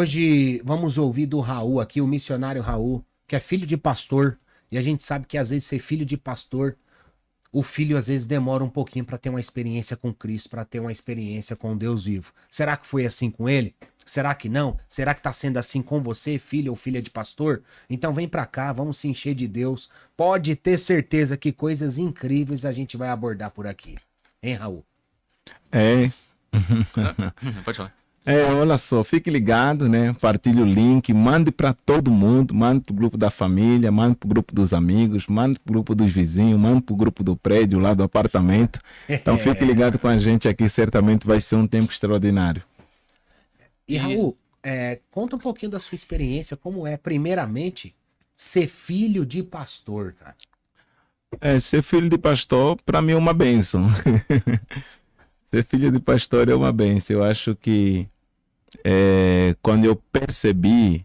Hoje vamos ouvir do Raul aqui, o missionário Raul, que é filho de pastor. E a gente sabe que às vezes ser filho de pastor, o filho às vezes demora um pouquinho para ter uma experiência com Cristo, para ter uma experiência com Deus vivo. Será que foi assim com ele? Será que não? Será que tá sendo assim com você, filho ou filha de pastor? Então vem pra cá, vamos se encher de Deus. Pode ter certeza que coisas incríveis a gente vai abordar por aqui. Hein, Raul? É, Pode falar. olha só, fique ligado, né? Partilhe o link, mande para todo mundo, mande para o grupo da família, mande para o grupo dos amigos, mande para o grupo dos vizinhos, mande para o grupo do prédio, lá do apartamento. Então fique ligado com a gente aqui, certamente vai ser um tempo extraordinário. E Raul, conta um pouquinho da sua experiência, como é, primeiramente, ser filho de pastor, cara. Ser filho de pastor, para mim, é uma bênção. Ser filho de pastor é uma bênção. Eu acho que quando eu percebi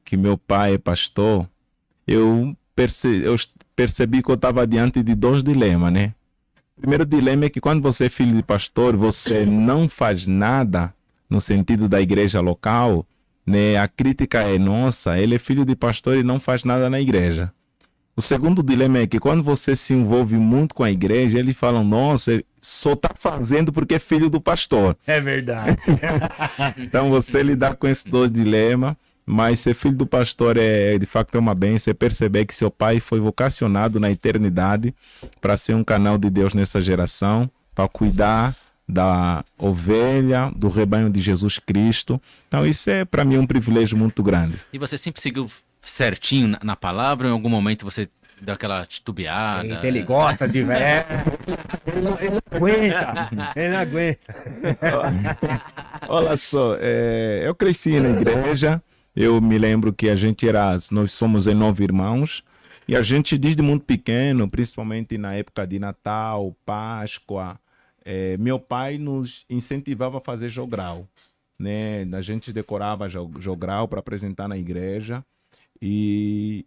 que meu pai é pastor, eu percebi que eu estava diante de dois dilemas, né? O primeiro dilema é que quando você é filho de pastor, você não faz nada no sentido da igreja local, né? A crítica é nossa, ele é filho de pastor e não faz nada na igreja. O segundo dilema é que quando você se envolve muito com a igreja, eles falam, nossa, só está fazendo porque é filho do pastor. É verdade. Então você lidar com esses dois dilemas, mas ser filho do pastor de facto uma bênção, é perceber que seu pai foi vocacionado na eternidade para ser um canal de Deus nessa geração, para cuidar da ovelha, do rebanho de Jesus Cristo. Então isso é para mim um privilégio muito grande. E você sempre seguiu certinho na palavra ou em algum momento você deu aquela titubeada? Eita, ele gosta de velho. Ele não aguenta. Ele não aguenta. Olha só, eu cresci na igreja, eu me lembro que nós somos em 9 irmãos, e a gente desde muito pequeno, principalmente na época de Natal, Páscoa, meu pai nos incentivava a fazer jogral, né? A gente decorava jogral para apresentar na igreja,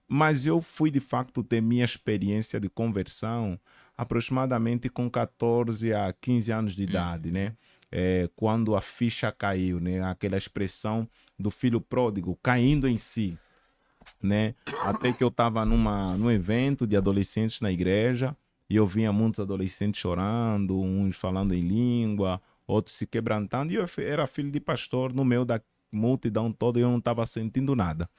mas eu fui de facto ter minha experiência de conversão aproximadamente com 14 a 15 anos de idade, né? Quando a ficha caiu, né? Aquela expressão do filho pródigo caindo em si, né? Até que eu estava num evento de adolescentes na igreja e eu via muitos adolescentes chorando, uns falando em língua, outros se quebrantando, e eu era filho de pastor no meio da multidão toda e eu não estava sentindo nada.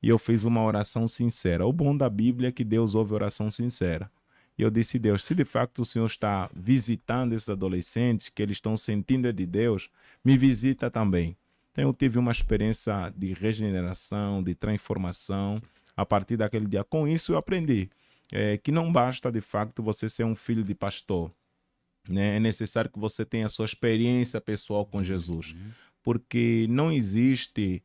E eu fiz uma oração sincera. O bom da Bíblia é que Deus ouve oração sincera. E eu disse, Deus, se de facto o Senhor está visitando esses adolescentes, que eles estão sentindo de Deus, me visita também. Então eu tive uma experiência de regeneração, de transformação, a partir daquele dia. Com isso eu aprendi que não basta de facto você ser um filho de pastor, né? É necessário que você tenha a sua experiência pessoal com Jesus, porque não existe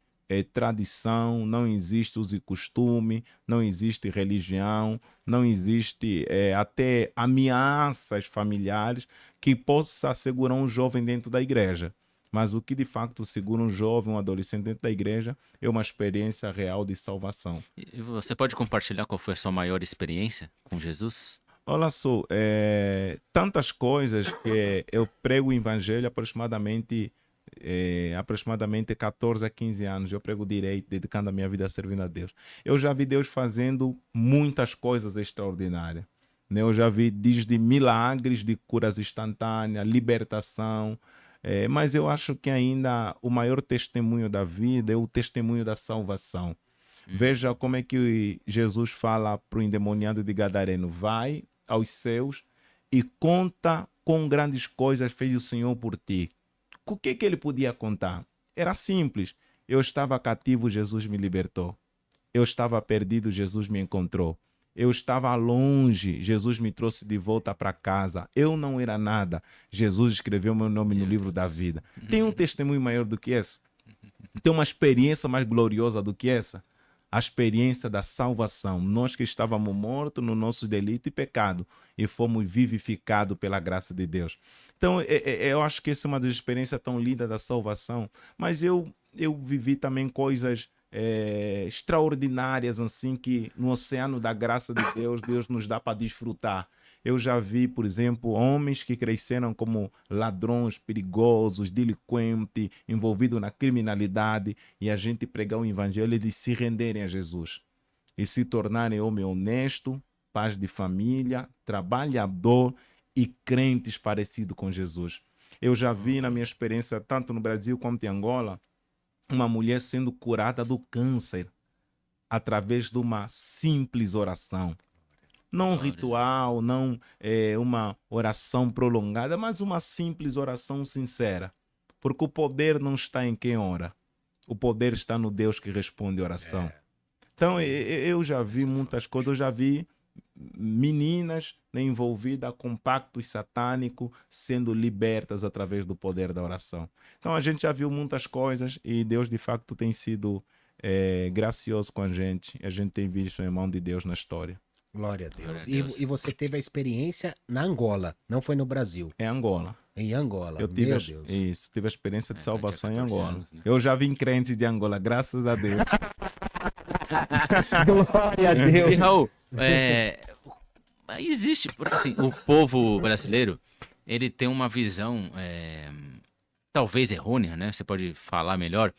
tradição, não existe uso e costume, não existe religião, não existe até ameaças familiares que possa segurar um jovem dentro da igreja. Mas o que de facto segura um jovem, um adolescente dentro da igreja é uma experiência real de salvação. E você pode compartilhar qual foi a sua maior experiência com Jesus? Olha só, tantas coisas que eu prego o evangelho aproximadamente 14 a 15 anos. Eu prego direito, dedicando a minha vida servindo a Deus. Eu já vi Deus fazendo muitas coisas extraordinárias, né? Eu já vi desde milagres de curas instantâneas, libertação, mas eu acho que ainda o maior testemunho da vida é o testemunho da salvação. Veja como é que Jesus fala para o endemoniado de Gadareno: vai aos seus e conta quão grandes coisas fez o Senhor por ti. O que ele podia contar? Era simples. Eu estava cativo, Jesus me libertou. Eu estava perdido, Jesus me encontrou. Eu estava longe, Jesus me trouxe de volta para casa. Eu não era nada, Jesus escreveu meu nome no livro da vida. Tem um testemunho maior do que esse? Tem uma experiência mais gloriosa do que essa? A experiência da salvação. Nós que estávamos mortos no nosso delito e pecado e fomos vivificados pela graça de Deus. Então, eu acho que essa é uma das experiências tão lindas da salvação. Mas eu vivi também coisas extraordinárias, assim, que no oceano da graça de Deus, Deus nos dá para desfrutar. Eu já vi, por exemplo, homens que cresceram como ladrões, perigosos, delinquentes, envolvidos na criminalidade, e a gente pregar o evangelho, eles se renderem a Jesus e se tornarem homem honesto, paz de família, trabalhador e crentes parecidos com Jesus. Eu já vi na minha experiência, tanto no Brasil quanto em Angola, uma mulher sendo curada do câncer através de uma simples oração. Não um ritual, não uma oração prolongada, mas uma simples oração sincera. Porque o poder não está em quem ora. O poder está no Deus que responde a oração. Então, eu já vi muitas coisas. Eu já vi meninas, né, envolvidas com pactos satânicos sendo libertas através do poder da oração. Então, a gente já viu muitas coisas e Deus, de facto, tem sido gracioso com a gente. A gente tem visto a mão de Deus na história. Glória a Deus. Glória a Deus. E você teve a experiência na Angola, não foi no Brasil. É Angola. Em Angola, Eu tive, meu Deus. isso, tive a experiência de salvação em 14 Angola. anos, né? Eu já vim crente de Angola, graças a Deus. Glória a E Deus. Raul, existe, porque assim, o povo brasileiro, ele tem uma visão, talvez errônea, né? Você pode falar melhor,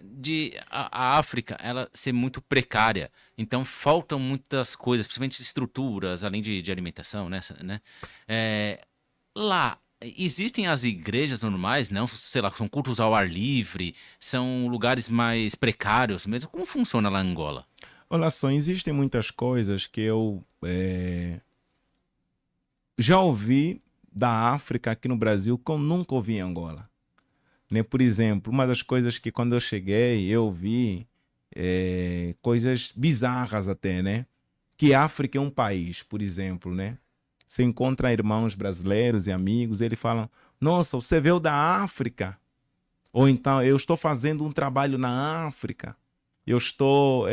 de a África, ela ser muito precária. Então, faltam muitas coisas, principalmente estruturas, além de alimentação, né? Lá, existem as igrejas normais, não? Sei lá, são cultos ao ar livre, são lugares mais precários mesmo. Como funciona lá em Angola? Olha só, existem muitas coisas que eu já ouvi da África aqui no Brasil que eu nunca ouvi em Angola. Né? Por exemplo, uma das coisas que quando eu cheguei eu vi coisas bizarras até, né? Que a África é um país, por exemplo, né? Você encontra irmãos brasileiros e amigos, eles falam, nossa, você veio da África? Ou então, eu estou fazendo um trabalho na África, eu estou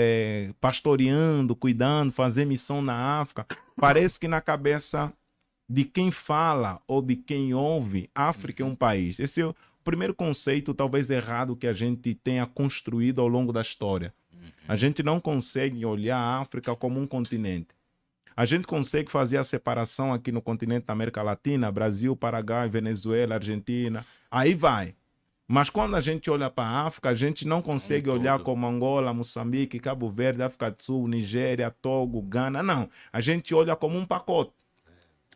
pastoreando, cuidando, fazendo missão na África. Parece que na cabeça de quem fala ou de quem ouve, África é um país. Esse é o primeiro conceito, talvez errado, que a gente tenha construído ao longo da história. A gente não consegue olhar a África como um continente. A gente consegue fazer a separação aqui no continente da América Latina, Brasil, Paraguai, Venezuela, Argentina, aí vai. Mas quando a gente olha para a África, a gente não consegue olhar como Angola, Moçambique, Cabo Verde, África do Sul, Nigéria, Togo, Gana, não. A gente olha como um pacote.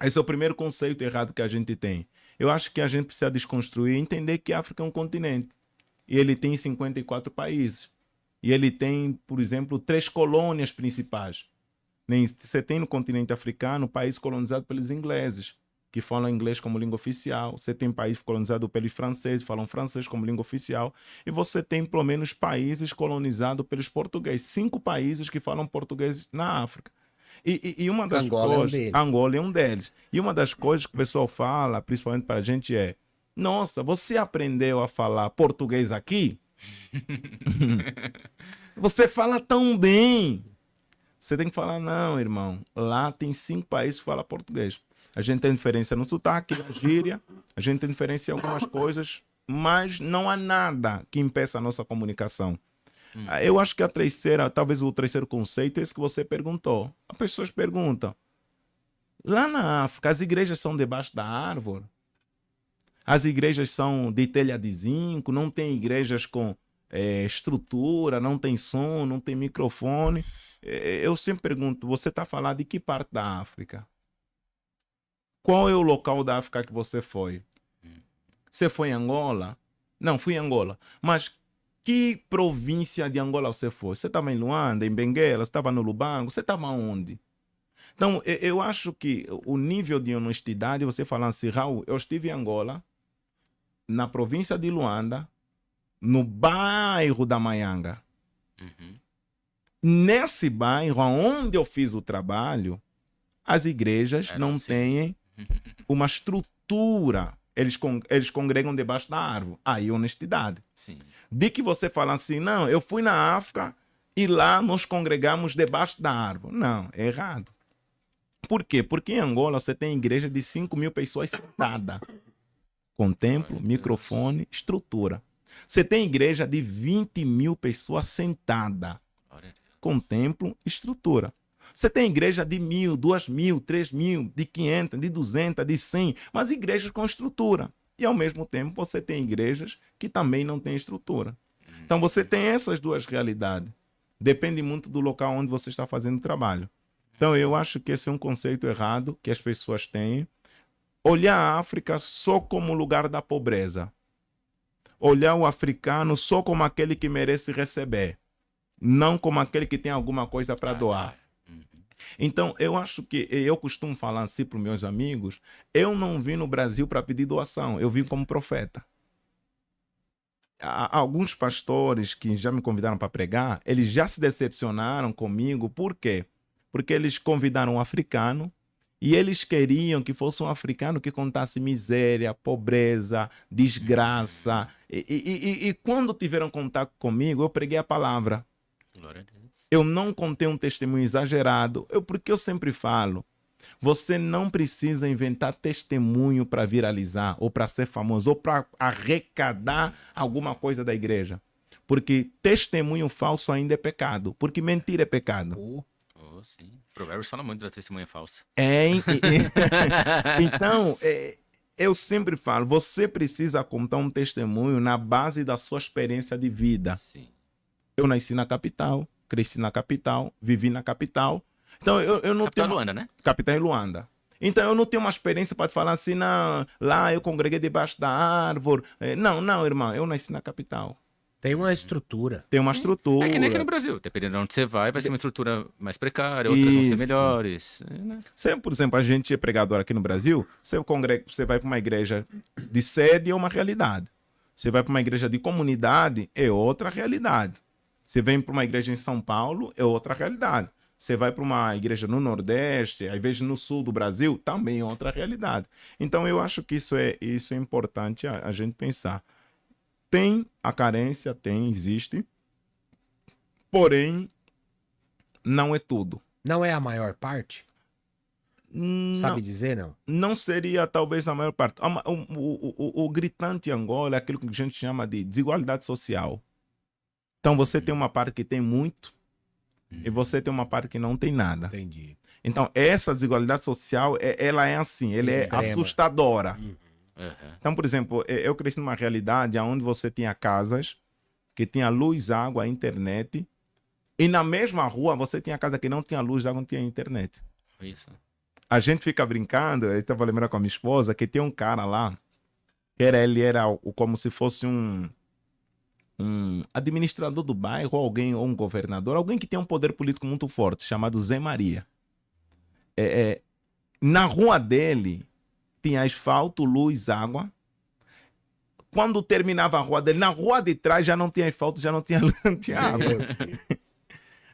Esse é o primeiro conceito errado que a gente tem. Eu acho que a gente precisa desconstruir e entender que a África é um continente. E ele tem 54 países. E ele tem, por exemplo, 3 colônias principais. Você tem no continente africano país colonizado pelos ingleses, que falam inglês como língua oficial. Você tem país colonizado pelos franceses, falam francês como língua oficial. E você tem, pelo menos, países colonizados pelos portugueses. 5 países que falam português na África. E uma das coisas... Angola é um deles. E uma das coisas que o pessoal fala, principalmente para a gente, é: nossa, você aprendeu a falar português aqui? Você fala tão bem. Você tem que falar, não, irmão. Lá tem 5 países que falam português. A gente tem diferença no sotaque, na gíria. A gente tem diferença em algumas coisas. Mas não há nada que impeça a nossa comunicação. Eu acho que talvez o terceiro conceito é esse que você perguntou. As pessoas perguntam, lá na África, as igrejas são debaixo da árvore? As igrejas são de telha de zinco? Não tem igrejas com estrutura, não tem som, não tem microfone? Eu sempre pergunto, você está falando de que parte da África? Qual é o local da África que você foi? Você foi em Angola? Não, fui em Angola. Mas que província de Angola você foi? Você estava em Luanda, em Benguela, você estava no Lubango, você estava onde? Então, eu acho que o nível de honestidade, você falando assim, Raul, eu estive em Angola, na província de Luanda, no bairro da Maianga. Nesse bairro, onde eu fiz o trabalho, as igrejas não têm uma estrutura. Eles congregam debaixo da árvore. Aí, honestidade. Sim. De que você fala assim, não, eu fui na África e lá nós congregamos debaixo da árvore. Não, é errado. Por quê? Porque em Angola você tem igreja de 5.000 pessoas sentadas. Com templo, microfone, estrutura. Você tem igreja de 20.000 pessoas sentadas. Com templo, estrutura. Você tem igreja de 1.000, 2.000, 3.000, de 500, de 200, de 100, mas igrejas com estrutura. E ao mesmo tempo você tem igrejas que também não têm estrutura. Então você tem essas duas realidades. Depende muito do local onde você está fazendo o trabalho. Então eu acho que esse é um conceito errado que as pessoas têm. Olhar a África só como lugar da pobreza. Olhar o africano só como aquele que merece receber. Não como aquele que tem alguma coisa para doar. Então, eu acho que, eu costumo falar assim para os meus amigos, eu não vim no Brasil para pedir doação, eu vim como profeta. Alguns pastores que já me convidaram para pregar, eles já se decepcionaram comigo. Por quê? Porque eles convidaram um africano e eles queriam que fosse um africano que contasse miséria, pobreza, desgraça. E quando tiveram contato comigo, eu preguei a palavra. Glória a Deus. Eu não contei um testemunho exagerado, porque eu sempre falo, você não precisa inventar testemunho para viralizar, ou para ser famoso, ou para arrecadar alguma coisa da igreja. Porque testemunho falso ainda é pecado, porque mentira é pecado. Oh, sim. Provérbios fala muito da testemunha falsa. Então, eu sempre falo, você precisa contar um testemunho na base da sua experiência de vida. Sim. Eu nasci na capital, cresci na capital, vivi na capital. Então eu não Capital tenho Luanda, né? capital em Luanda. Então eu não tenho uma experiência para te falar assim, não, lá eu congreguei debaixo da árvore. Não, irmão, eu nasci na capital. Tem uma estrutura. Tem uma estrutura. É que nem aqui no Brasil. Dependendo de onde você vai ser uma estrutura mais precária, outras vão ser Isso. melhores. Né? Por exemplo, a gente é pregador aqui no Brasil, você vai para uma igreja de sede, é uma realidade. Você vai para uma igreja de comunidade, é outra realidade. Você vem para uma igreja em São Paulo, é outra realidade. Você vai para uma igreja no Nordeste, às vezes no Sul do Brasil, também é outra realidade. Então eu acho que isso é importante a gente pensar. Tem a carência, existe, porém não é tudo. Não é a maior parte? Sabe Não, dizer, não? não seria talvez a maior parte. O gritante em Angola é aquilo que a gente chama de desigualdade social. Então você tem uma parte que tem muito e você tem uma parte que não tem nada. Entendi. Então essa desigualdade social, ela é assim, ela é Extrema. assustadora. Uhum. Então, por exemplo, eu cresci numa realidade onde você tinha casas que tinha luz, água, internet, e na mesma rua você tinha casa que não tinha luz, água, não tinha internet. Isso. A gente fica brincando, eu estava lembrando com a minha esposa, que tem um cara lá, ele era como se fosse um administrador do bairro, ou um governador, alguém que tem um poder político muito forte, chamado Zé Maria. Na rua dele tinha asfalto, luz, água. Quando terminava a rua dele, na rua de trás já não tinha asfalto, já não tinha água.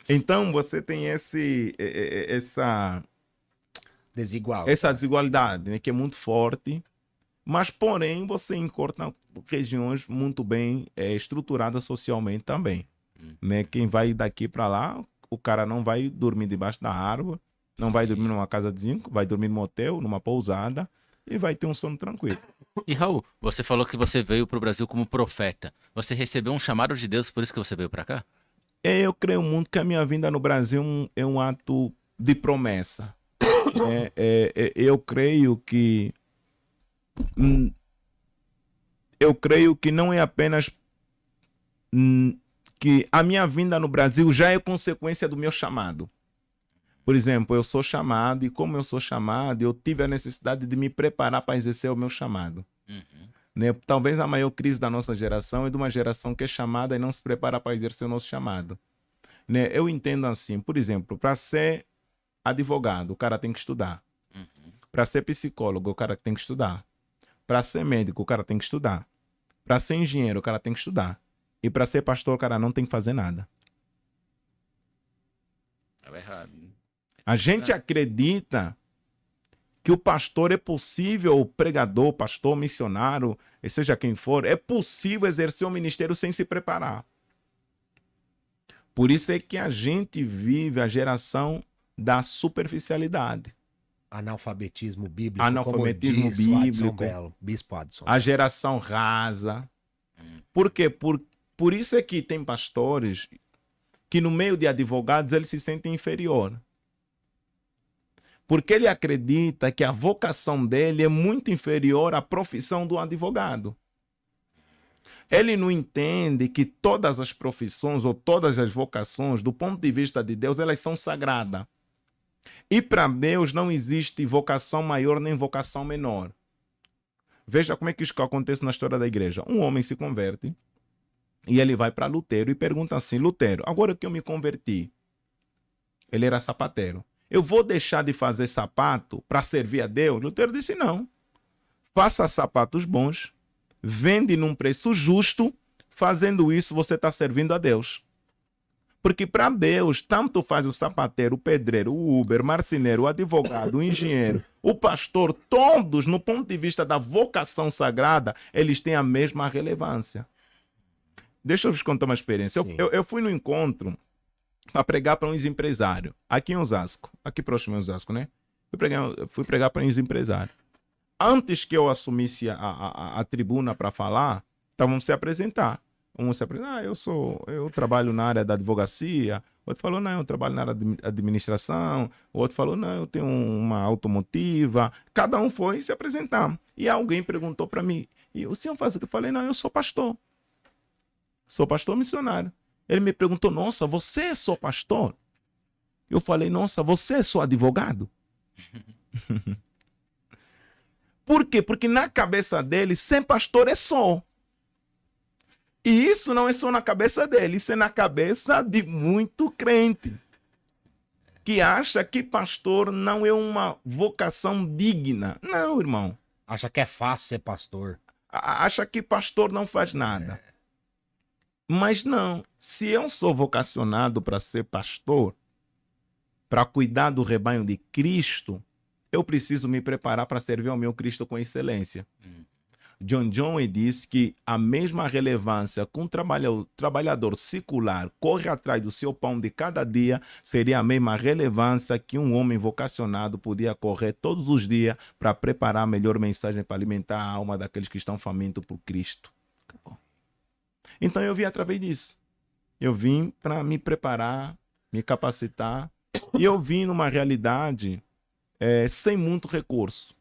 Então você tem essa desigualdade, né, que é muito forte, mas porém você encontra regiões muito bem estruturadas socialmente também. Né? Quem vai daqui para lá, o cara não vai dormir debaixo da árvore, não vai dormir numa casa de zinco, vai dormir num hotel, numa pousada e vai ter um sono tranquilo. E Raul, você falou que você veio para o Brasil como profeta. Você recebeu um chamado de Deus, por isso que você veio para cá? Eu creio muito que a minha vinda no Brasil é um ato de promessa. Eu creio que não é apenas que a minha vinda no Brasil já é consequência do meu chamado. Por exemplo, eu sou chamado, e como eu sou chamado, eu tive a necessidade de me preparar para exercer o meu chamado. Né? Talvez a maior crise da nossa geração é de uma geração que é chamada e não se prepara para exercer o nosso chamado. Né? Eu entendo assim, por exemplo, para ser advogado, o cara tem que estudar. Para ser psicólogo, o cara tem que estudar. Para ser médico, o cara tem que estudar. Para ser engenheiro, o cara tem que estudar. E para ser pastor, o cara não tem que fazer nada. É errado. A gente acredita que o pastor é possível, o pregador, pastor, missionário, seja quem for, é possível exercer o ministério sem se preparar. Por isso é que a gente vive a geração da superficialidade. Analfabetismo bíblico. Analfabetismo como diz o Adson bíblico. Belo, Bispo Adson. A geração rasa. Por quê? Por isso é que tem pastores que no meio de advogados eles se sentem inferior. Porque ele acredita que a vocação dele é muito inferior à profissão do advogado. Ele não entende que todas as profissões ou todas as vocações, do ponto de vista de Deus, elas são sagradas. E para Deus não existe vocação maior nem vocação menor. Veja como é que isso acontece na história da igreja. Um homem se converte e ele vai para Lutero e pergunta assim: Lutero, agora que eu me converti, ele era sapateiro, eu vou deixar de fazer sapato para servir a Deus? Lutero disse: não. Faça sapatos bons, vende num preço justo, fazendo isso você está servindo a Deus. Porque para Deus, tanto faz o sapateiro, o pedreiro, o Uber, o marceneiro, o advogado, o engenheiro, o pastor, todos, no ponto de vista da vocação sagrada, eles têm a mesma relevância. Deixa eu vos contar uma experiência. Eu fui no encontro para pregar para uns empresários, aqui em Osasco, aqui próximo de Osasco, né? Fui pregar para uns empresários. Antes que eu assumisse a tribuna para falar, estavam se apresentar. Um se apresenta: eu trabalho na área da advocacia. Outro falou: não, eu trabalho na área de administração. O outro falou: não, eu tenho uma automotiva. Cada um foi se apresentar. E alguém perguntou para mim: e o senhor faz o que? Eu falei: não, eu sou pastor. Sou pastor missionário. Ele me perguntou: nossa, você é só pastor? Eu falei: nossa, você é só advogado? Por quê? Porque na cabeça dele, ser pastor é só. E isso não é só na cabeça dele, isso é na cabeça de muito crente, que acha que pastor não é uma vocação digna. Não, irmão. Acha que é fácil ser pastor. Acha que pastor não faz nada. Mas não, se eu sou vocacionado para ser pastor, para cuidar do rebanho de Cristo, eu preciso me preparar para servir ao meu Cristo com excelência. John John diz que a mesma relevância que um trabalhador secular corre atrás do seu pão de cada dia seria a mesma relevância que um homem vocacionado podia correr todos os dias para preparar a melhor mensagem para alimentar a alma daqueles que estão famintos por Cristo. Acabou. Então eu vim através disso. Eu vim para me preparar, me capacitar, e eu vim numa realidade sem muito recurso.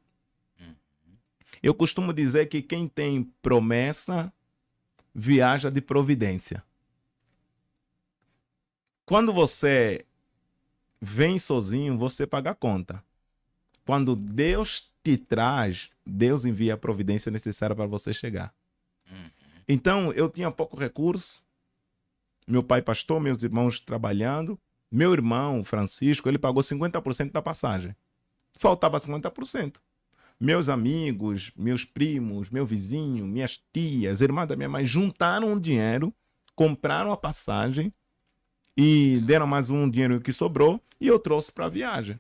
Eu costumo dizer que quem tem promessa viaja de providência. Quando você vem sozinho, você paga a conta. Quando Deus te traz, Deus envia a providência necessária para você chegar. Então, eu tinha pouco recurso. Meu pai pastor, meus irmãos trabalhando. Meu irmão, Francisco, ele pagou 50% da passagem. Faltava 50%. Meus amigos, meus primos, meu vizinho, minhas tias, irmã da minha mãe, juntaram o dinheiro, compraram a passagem e deram mais um dinheiro que sobrou e eu trouxe para a viagem.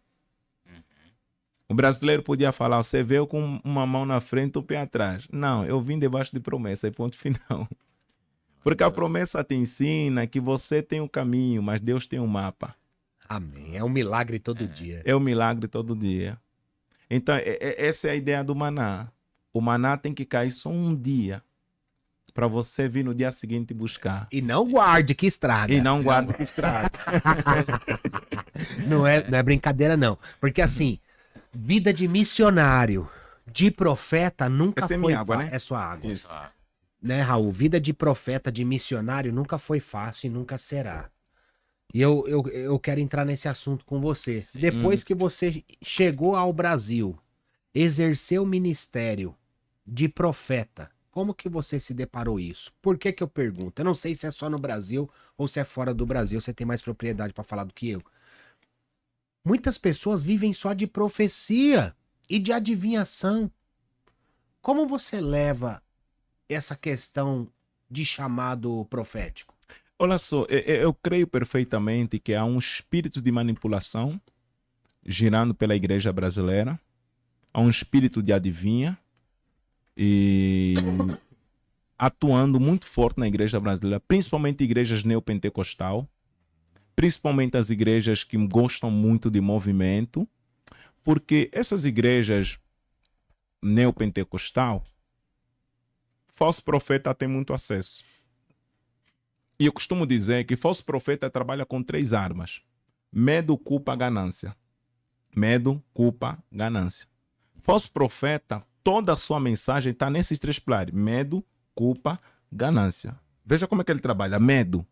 O brasileiro podia falar: você veio com uma mão na frente e o pé atrás. Não, eu vim debaixo de promessa, e ponto final. Porque a promessa te ensina que você tem um caminho, mas Deus tem um mapa. Amém. É um milagre todo dia. É um milagre todo dia. Então, essa é a ideia do maná. O maná tem que cair só um dia para você vir no dia seguinte buscar. E não guarde que estraga. E não guarde que estraga. Não é brincadeira, não. Porque assim, vida de missionário, de profeta, nunca Essa é foi minha água, fácil. né? É sua água. Isso. Né, Raul? Vida de profeta, de missionário, nunca foi fácil e nunca será. E eu quero entrar nesse assunto com você. Sim. Depois que você chegou ao Brasil, exerceu o ministério de profeta, como que você se deparou isso? Por que que eu pergunto? Eu não sei se é só no Brasil ou se é fora do Brasil, você tem mais propriedade para falar do que eu. Muitas pessoas vivem só de profecia e de adivinhação. Como você leva essa questão de chamado profético? Olha só, eu creio perfeitamente que há um espírito de manipulação girando pela igreja brasileira. Há um espírito de adivinha e atuando muito forte na igreja brasileira, principalmente igrejas neopentecostal, principalmente as igrejas que gostam muito de movimento, porque essas igrejas neopentecostal, falso profeta tem muito acesso. E eu costumo dizer que falso profeta trabalha com 3 armas: medo, culpa, ganância. Medo, culpa, ganância. Falso profeta, toda a sua mensagem está nesses 3 pilares. Medo, culpa, ganância. Veja como é que ele trabalha. Medo.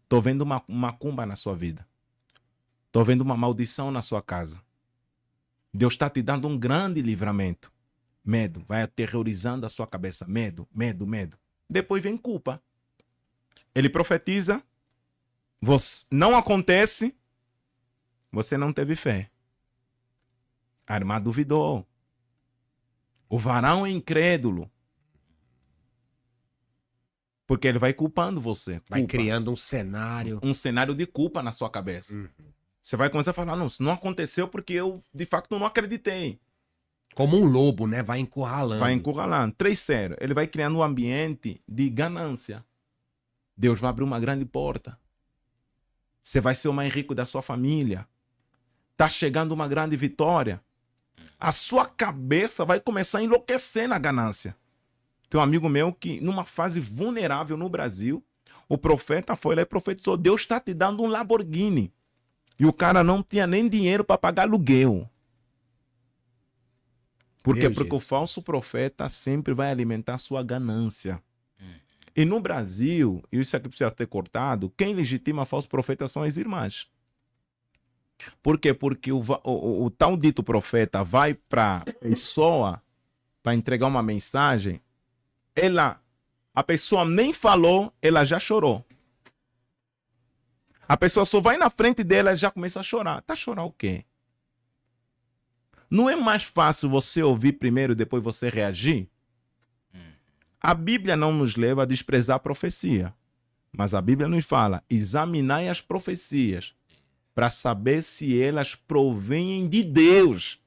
Estou vendo uma macumba na sua vida. Estou vendo uma maldição na sua casa. Deus está te dando um grande livramento. Medo. Vai aterrorizando a sua cabeça. Medo, medo, medo. Depois vem culpa. Ele profetiza. Não acontece. Você não teve fé. A irmã duvidou. O varão é incrédulo. Porque ele vai culpando você. Vai Culpa. criando um cenário. Um cenário de culpa na sua cabeça. Você vai começar a falar, não, isso não aconteceu porque eu, de fato, não acreditei. Como um lobo, né? Vai encurralando. Vai encurralando. 3, ele vai criando um ambiente de ganância. Deus vai abrir uma grande porta. Você vai ser o mais rico da sua família. Está chegando uma grande vitória. A sua cabeça vai começar a enlouquecer na ganância. Tem um amigo meu que, numa fase vulnerável no Brasil, o profeta foi lá e profetizou, Deus está te dando um Lamborghini. E o cara não tinha nem dinheiro para pagar aluguel. Por quê? Porque o falso profeta sempre vai alimentar a sua ganância. E no Brasil, e isso aqui precisa ter cortado, quem legitima falso profeta são as irmãs. Por quê? Porque o tal dito profeta vai para a pessoa para entregar uma mensagem, a pessoa nem falou, ela já chorou. A pessoa só vai na frente dela e já começa a chorar. Tá chorar o quê? Não é mais fácil você ouvir primeiro e depois você reagir? A Bíblia não nos leva a desprezar a profecia. Mas a Bíblia nos fala, examinai as profecias para saber se elas provêm de Deus.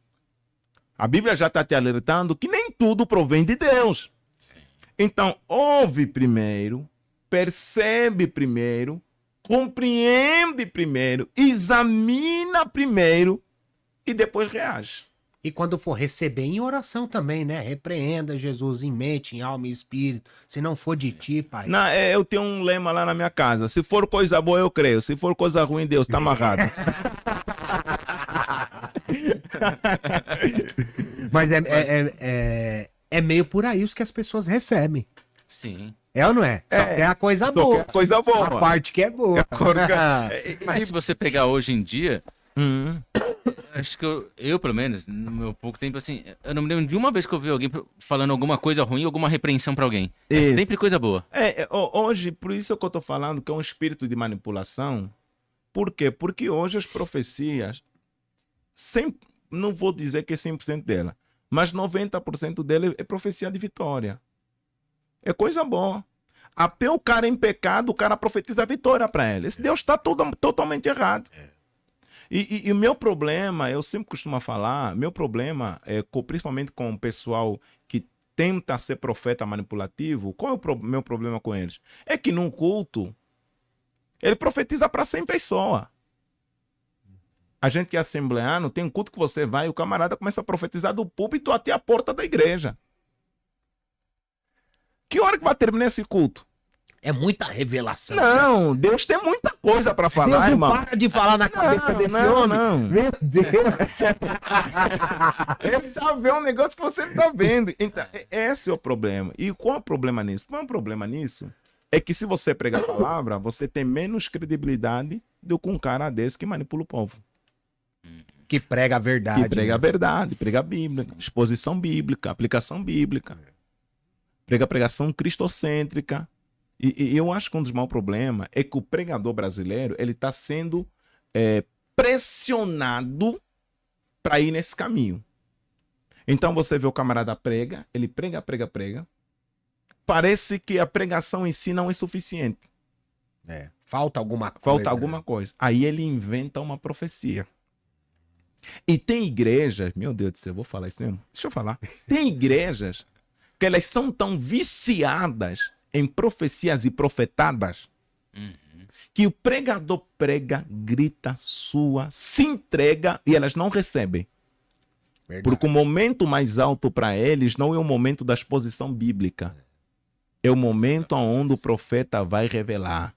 A Bíblia já está te alertando que nem tudo provém de Deus. Sim. Então, ouve primeiro, percebe primeiro, compreende primeiro, examina primeiro e depois reage. E quando for receber em oração também, né? Repreenda Jesus em mente, em alma e espírito. Se não for de ti, pai. Não, eu tenho um lema lá na minha casa. Se for coisa boa, eu creio. Se for coisa ruim, Deus está amarrado. Mas é meio por aí os que as pessoas recebem. Sim. É ou não é? Só que é a coisa boa. É coisa boa. A parte que é boa. Mas se você pegar hoje em dia... Acho que eu, pelo menos, no meu pouco tempo, assim, eu não me lembro de uma vez que eu vi alguém falando alguma coisa ruim, alguma repreensão pra alguém. É sempre coisa boa. Hoje, por isso que eu tô falando que é um espírito de manipulação. Por quê? Porque hoje as profecias, não vou dizer que é 100% dela, mas 90% dela é profecia de vitória. É coisa boa. Até o cara em pecado, o cara profetiza a vitória para ele. Esse Deus está totalmente errado. E o meu problema, eu sempre costumo falar, meu problema é principalmente com o pessoal que tenta ser profeta manipulativo. Qual é o meu problema com eles? É que num culto, ele profetiza para 100 pessoas. A gente que é assembleano, tem um culto que você vai e o camarada começa a profetizar do púlpito até a porta da igreja. Que hora que vai terminar esse culto? É muita revelação. Não, Deus tem muita coisa para falar, Deus não irmão. para de falar na cabeça desse homem. Não. Meu Deus. Ele tá vendo um negócio que você não tá vendo. Então, esse é o problema. E qual é o problema nisso? Qual é o problema nisso? É que se você pregar a palavra, você tem menos credibilidade do que um cara desse que manipula o povo. Que prega a verdade. Que prega a verdade, prega a Bíblia, exposição bíblica, aplicação bíblica. Prega a pregação cristocêntrica. E eu acho que um dos maiores problemas é que o pregador brasileiro ele está sendo pressionado para ir nesse caminho. Então você vê o camarada prega, ele prega. Parece que a pregação em si não é suficiente. Falta alguma coisa. Aí ele inventa uma profecia. E tem igrejas, meu Deus do céu, eu vou falar isso mesmo. Deixa eu falar. Tem igrejas que elas são tão viciadas em profecias e profetadas, que o pregador prega, grita, sua, se entrega e elas não recebem. Verdade. Porque o momento mais alto para eles não é o momento da exposição bíblica. É o momento onde o profeta vai revelar.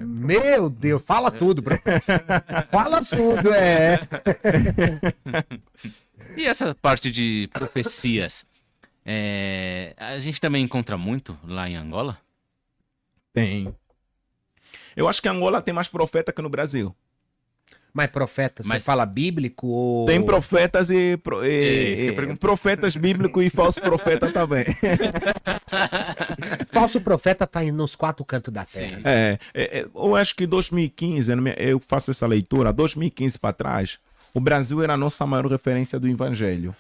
Meu Deus, fala tudo, professor. Fala tudo, é. E essa parte de profecias? A gente também encontra muito lá em Angola? Tem. Eu acho que Angola tem mais profeta que no Brasil. Mas profeta, você Mas- fala bíblico ou... Tem profetas isso que eu pergunto. profetas bíblicos e falsos profetas também. Falso profeta tá aí nos quatro cantos da terra. Sim. Eu acho que 2015, eu faço essa leitura, 2015 para trás, o Brasil era a nossa maior referência do evangelho.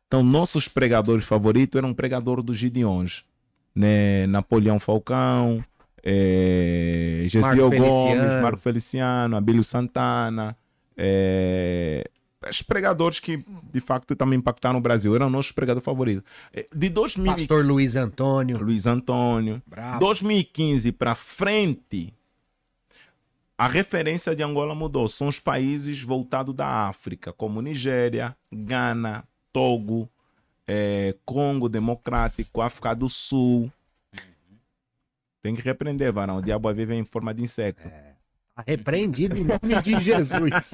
Então, nossos pregadores favoritos eram pregadores dos Gideões, né? Napoleão Falcão, Gesiel Gomes, Marco Feliciano, Abílio Santana, os pregadores que de facto também impactaram o Brasil, eram nossos pregadores favoritos. De 2000, Pastor Luiz Antônio. Luiz Antônio, Bravo. 2015 para frente, a referência de Angola mudou. São os países voltados da África, como Nigéria, Gana, Togo, Congo Democrático, África do Sul. Tem que repreender, varão. O diabo vive em forma de inseto. Repreendido em nome de Jesus.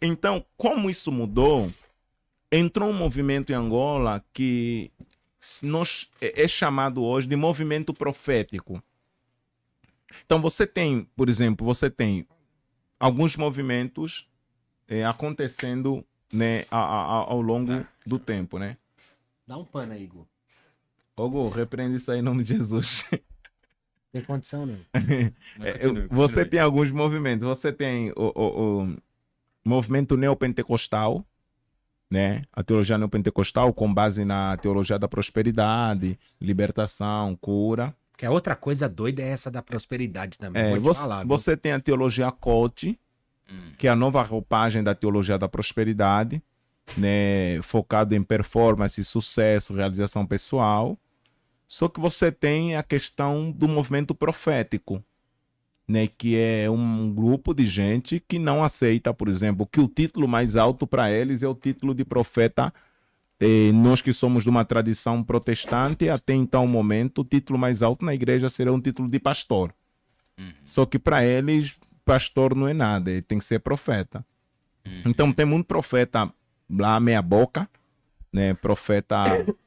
Então, como isso mudou, entrou um movimento em Angola que é chamado hoje de movimento profético. Então, você tem, por exemplo, alguns movimentos acontecendo, né, ao longo do tempo, né? Dá um pano aí, Igor. Hugo, repreende isso aí em nome de Jesus. Tem condição, não? Você tem alguns movimentos. Você tem o movimento neopentecostal, né? A teologia neopentecostal com base na teologia da prosperidade, libertação, cura. Que a outra coisa doida é essa da prosperidade também. Vou te falar, viu? Você tem a teologia coach, que é a nova roupagem da teologia da prosperidade, né? Focado em performance, sucesso, realização pessoal. Só que você tem a questão do movimento profético, né? Que é um grupo de gente que não aceita, por exemplo, que o título mais alto para eles é o título de profeta. Nós que somos de uma tradição protestante, até então momento, o título mais alto na igreja seria um título de pastor. Só que para eles, pastor não é nada, ele tem que ser profeta. Então tem muito profeta lá, meia boca, né? Profeta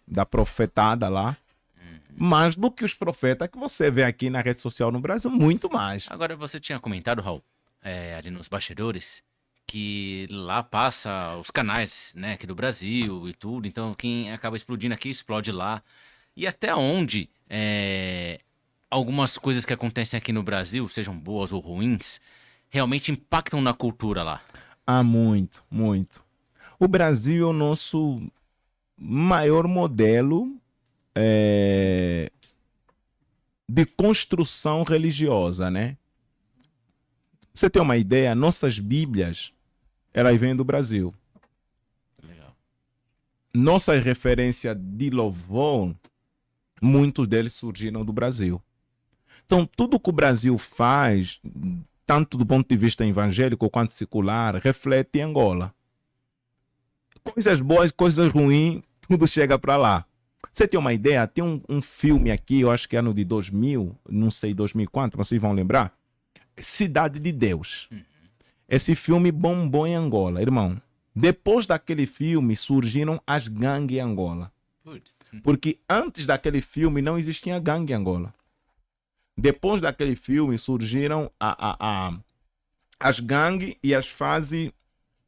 da profetada lá. Mais do que os profetas que você vê aqui na rede social no Brasil, muito mais. Agora, você tinha comentado, Raul, ali nos bastidores, que lá passa os canais, né, aqui do Brasil e tudo, então quem acaba explodindo aqui, explode lá. E até onde algumas coisas que acontecem aqui no Brasil, sejam boas ou ruins, realmente impactam na cultura lá? Ah, muito, muito. O Brasil é o nosso maior modelo de construção religiosa, né? Pra você ter uma ideia, nossas Bíblias, elas vêm do Brasil. Legal. Nossas referências de louvor, muitos deles surgiram do Brasil. Então, tudo que o Brasil faz, tanto do ponto de vista evangélico quanto secular, reflete em Angola. Coisas boas, coisas ruins, tudo chega para lá. Você tem uma ideia? Tem um filme aqui, eu acho que é ano de 2000, não sei 2000 quanto, vocês vão lembrar. Cidade de Deus. Esse filme bombou em Angola, irmão. Depois daquele filme surgiram as gangues em Angola. Putz. Porque antes daquele filme não existia gangue em Angola. Depois daquele filme surgiram as gangues e as fases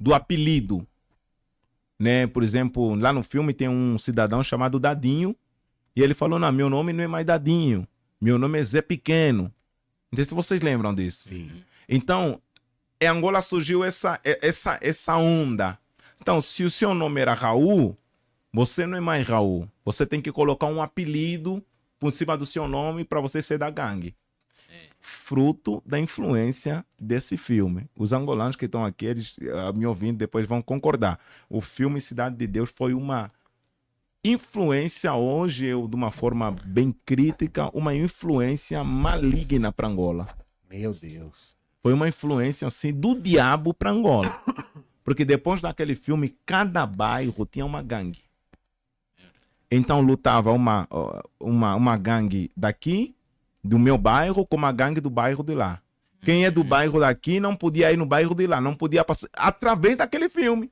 do apelido. Né? Por exemplo, lá no filme tem um cidadão chamado Dadinho e ele falou, não, meu nome não é mais Dadinho, meu nome é Zé Pequeno. Não sei se vocês lembram disso. Sim. Então, em Angola surgiu essa onda. Então, se o seu nome era Raul, você não é mais Raul. Você tem que colocar um apelido por cima do seu nome para você ser da gangue. Fruto da influência desse filme. Os angolanos que estão aqui, eles me ouvindo, depois vão concordar. O filme Cidade de Deus foi uma influência, hoje, de uma forma bem crítica, uma influência maligna para Angola. Meu Deus. Foi uma influência assim do diabo para Angola. Porque depois daquele filme, cada bairro tinha uma gangue. Então lutava uma gangue daqui, do meu bairro como a gangue do bairro de lá. Quem é do bairro daqui não podia ir no bairro de lá, não podia passar através daquele filme.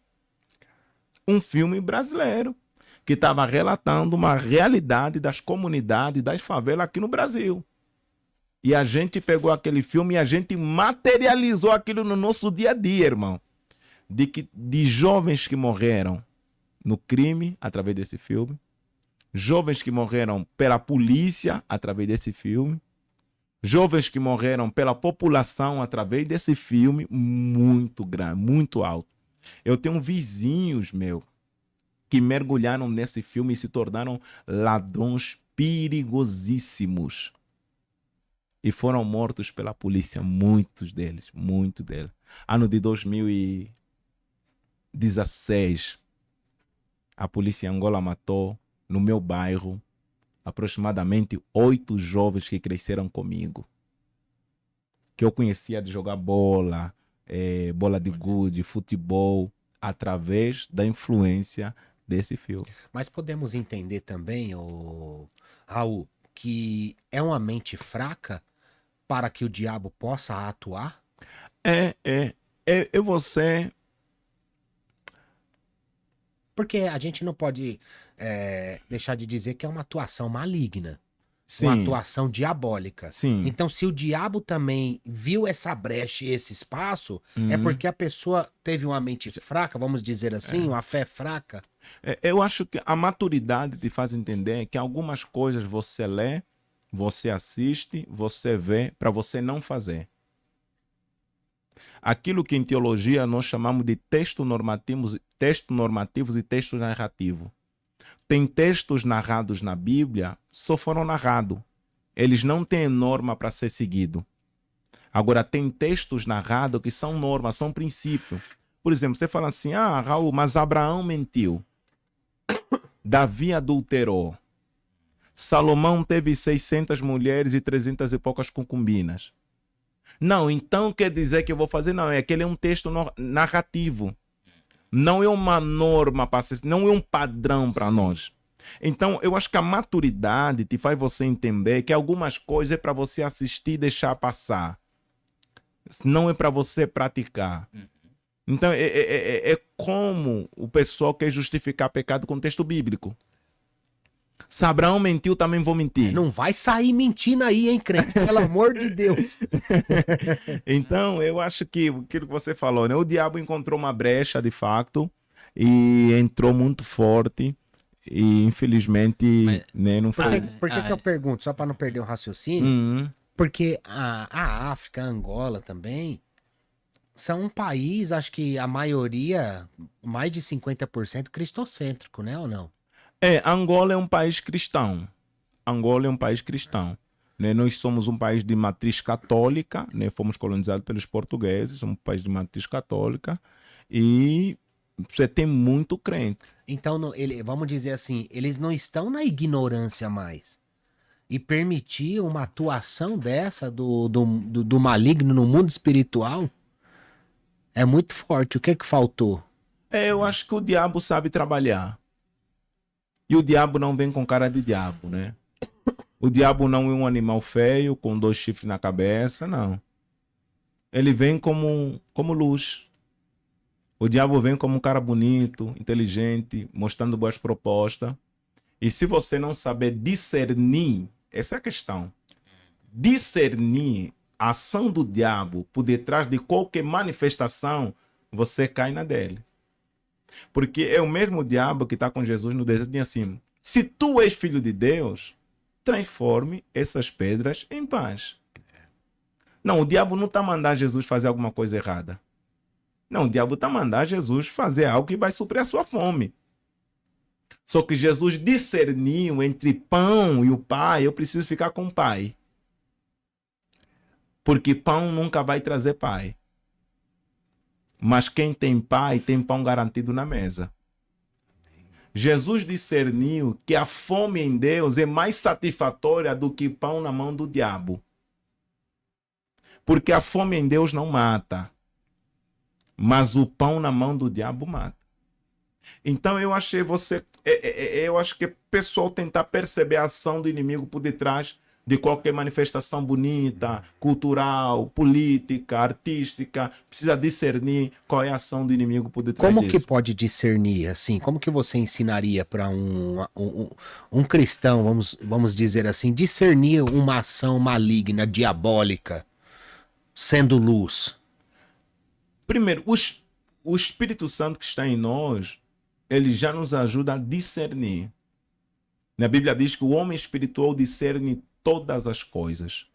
Um filme brasileiro que estava relatando uma realidade das comunidades, das favelas aqui no Brasil. E a gente pegou aquele filme e a gente materializou aquilo no nosso dia a dia, irmão. De jovens que morreram no crime através desse filme, jovens que morreram pela polícia através desse filme, jovens que morreram pela população através desse filme, muito grande, muito alto. Eu tenho vizinhos meus que mergulharam nesse filme e se tornaram ladrões perigosíssimos. E foram mortos pela polícia, muitos deles. Ano de 2016, a polícia em Angola matou, no meu bairro, aproximadamente 8 jovens que cresceram comigo. Que eu conhecia de jogar bola, bola de gude, futebol, através da influência desse filme. Mas podemos entender também, Raul, que é uma mente fraca para que o diabo possa atuar? Você... Porque a gente não pode deixar de dizer que é uma atuação maligna. Sim. Uma atuação diabólica. Sim. Então, se o diabo também viu essa brecha e esse espaço, é porque a pessoa teve uma mente fraca, vamos dizer assim, uma fé fraca. Eu acho que a maturidade te faz entender que algumas coisas você lê, você assiste, você vê, para você não fazer. Aquilo que em teologia nós chamamos de textos normativos e textos narrativos. Tem textos narrados na Bíblia, só foram narrados. Eles não têm norma para ser seguido. Agora, tem textos narrados que são normas, são princípios. Por exemplo, você fala assim, Raul, mas Abraão mentiu. Davi adulterou. Salomão teve 600 mulheres e 300 e poucas concubinas. Não, então quer dizer que eu vou fazer? Não, aquele é um texto narrativo. Não é uma norma, não é um padrão para nós. Então, eu acho que a maturidade te faz você entender que algumas coisas é para você assistir e deixar passar. Não é para você praticar. Então, é como o pessoal quer justificar pecado com texto bíblico. Se Abraão mentiu, também vou mentir. Não vai sair mentindo aí, hein, crente? Pelo amor de Deus. Então, eu acho que aquilo que você falou, né? O diabo encontrou uma brecha, de fato, e entrou muito forte. E, infelizmente, né, não foi... Por que eu pergunto? Só para não perder o raciocínio. Porque a África, a Angola também, são um país, acho que a maioria, mais de 50% cristocêntrico, né, ou não? Angola é um país cristão. Angola é um país cristão. Né? Nós somos um país de matriz católica, né? Fomos colonizados pelos portugueses, somos um país de matriz católica e você tem muito crente. Então, vamos dizer assim, eles não estão na ignorância mais. E permitir uma atuação dessa do maligno no mundo espiritual é muito forte. O que faltou? Eu acho que o diabo sabe trabalhar. E o diabo não vem com cara de diabo, né? O diabo não é um animal feio, com 2 chifres na cabeça, não. Ele vem como luz. O diabo vem como um cara bonito, inteligente, mostrando boas propostas. E se você não saber discernir, essa é a questão. Discernir a ação do diabo por detrás de qualquer manifestação, você cai na dele. Porque é o mesmo diabo que está com Jesus no deserto e assim, se tu és filho de Deus, transforme essas pedras em pães. Não, o diabo não está mandando Jesus fazer alguma coisa errada. Não, o diabo está mandando Jesus fazer algo que vai suprir a sua fome. Só que Jesus discerniu entre pão e o pai, eu preciso ficar com o pai. Porque pão nunca vai trazer pai. Mas quem tem pai, tem pão garantido na mesa. Jesus discerniu que a fome em Deus é mais satisfatória do que pão na mão do diabo. Porque a fome em Deus não mata. Mas o pão na mão do diabo mata. Então eu acho que o pessoal tentar perceber a ação do inimigo por detrás de qualquer manifestação bonita, cultural, política, artística, precisa discernir qual é a ação do inimigo por detrás Como que disso. pode discernir, assim? Como que você ensinaria para um cristão, vamos dizer assim, discernir uma ação maligna, diabólica, sendo luz? Primeiro, o Espírito Santo que está em nós, ele já nos ajuda a discernir. Na Bíblia diz que o homem espiritual discerne todas as coisas.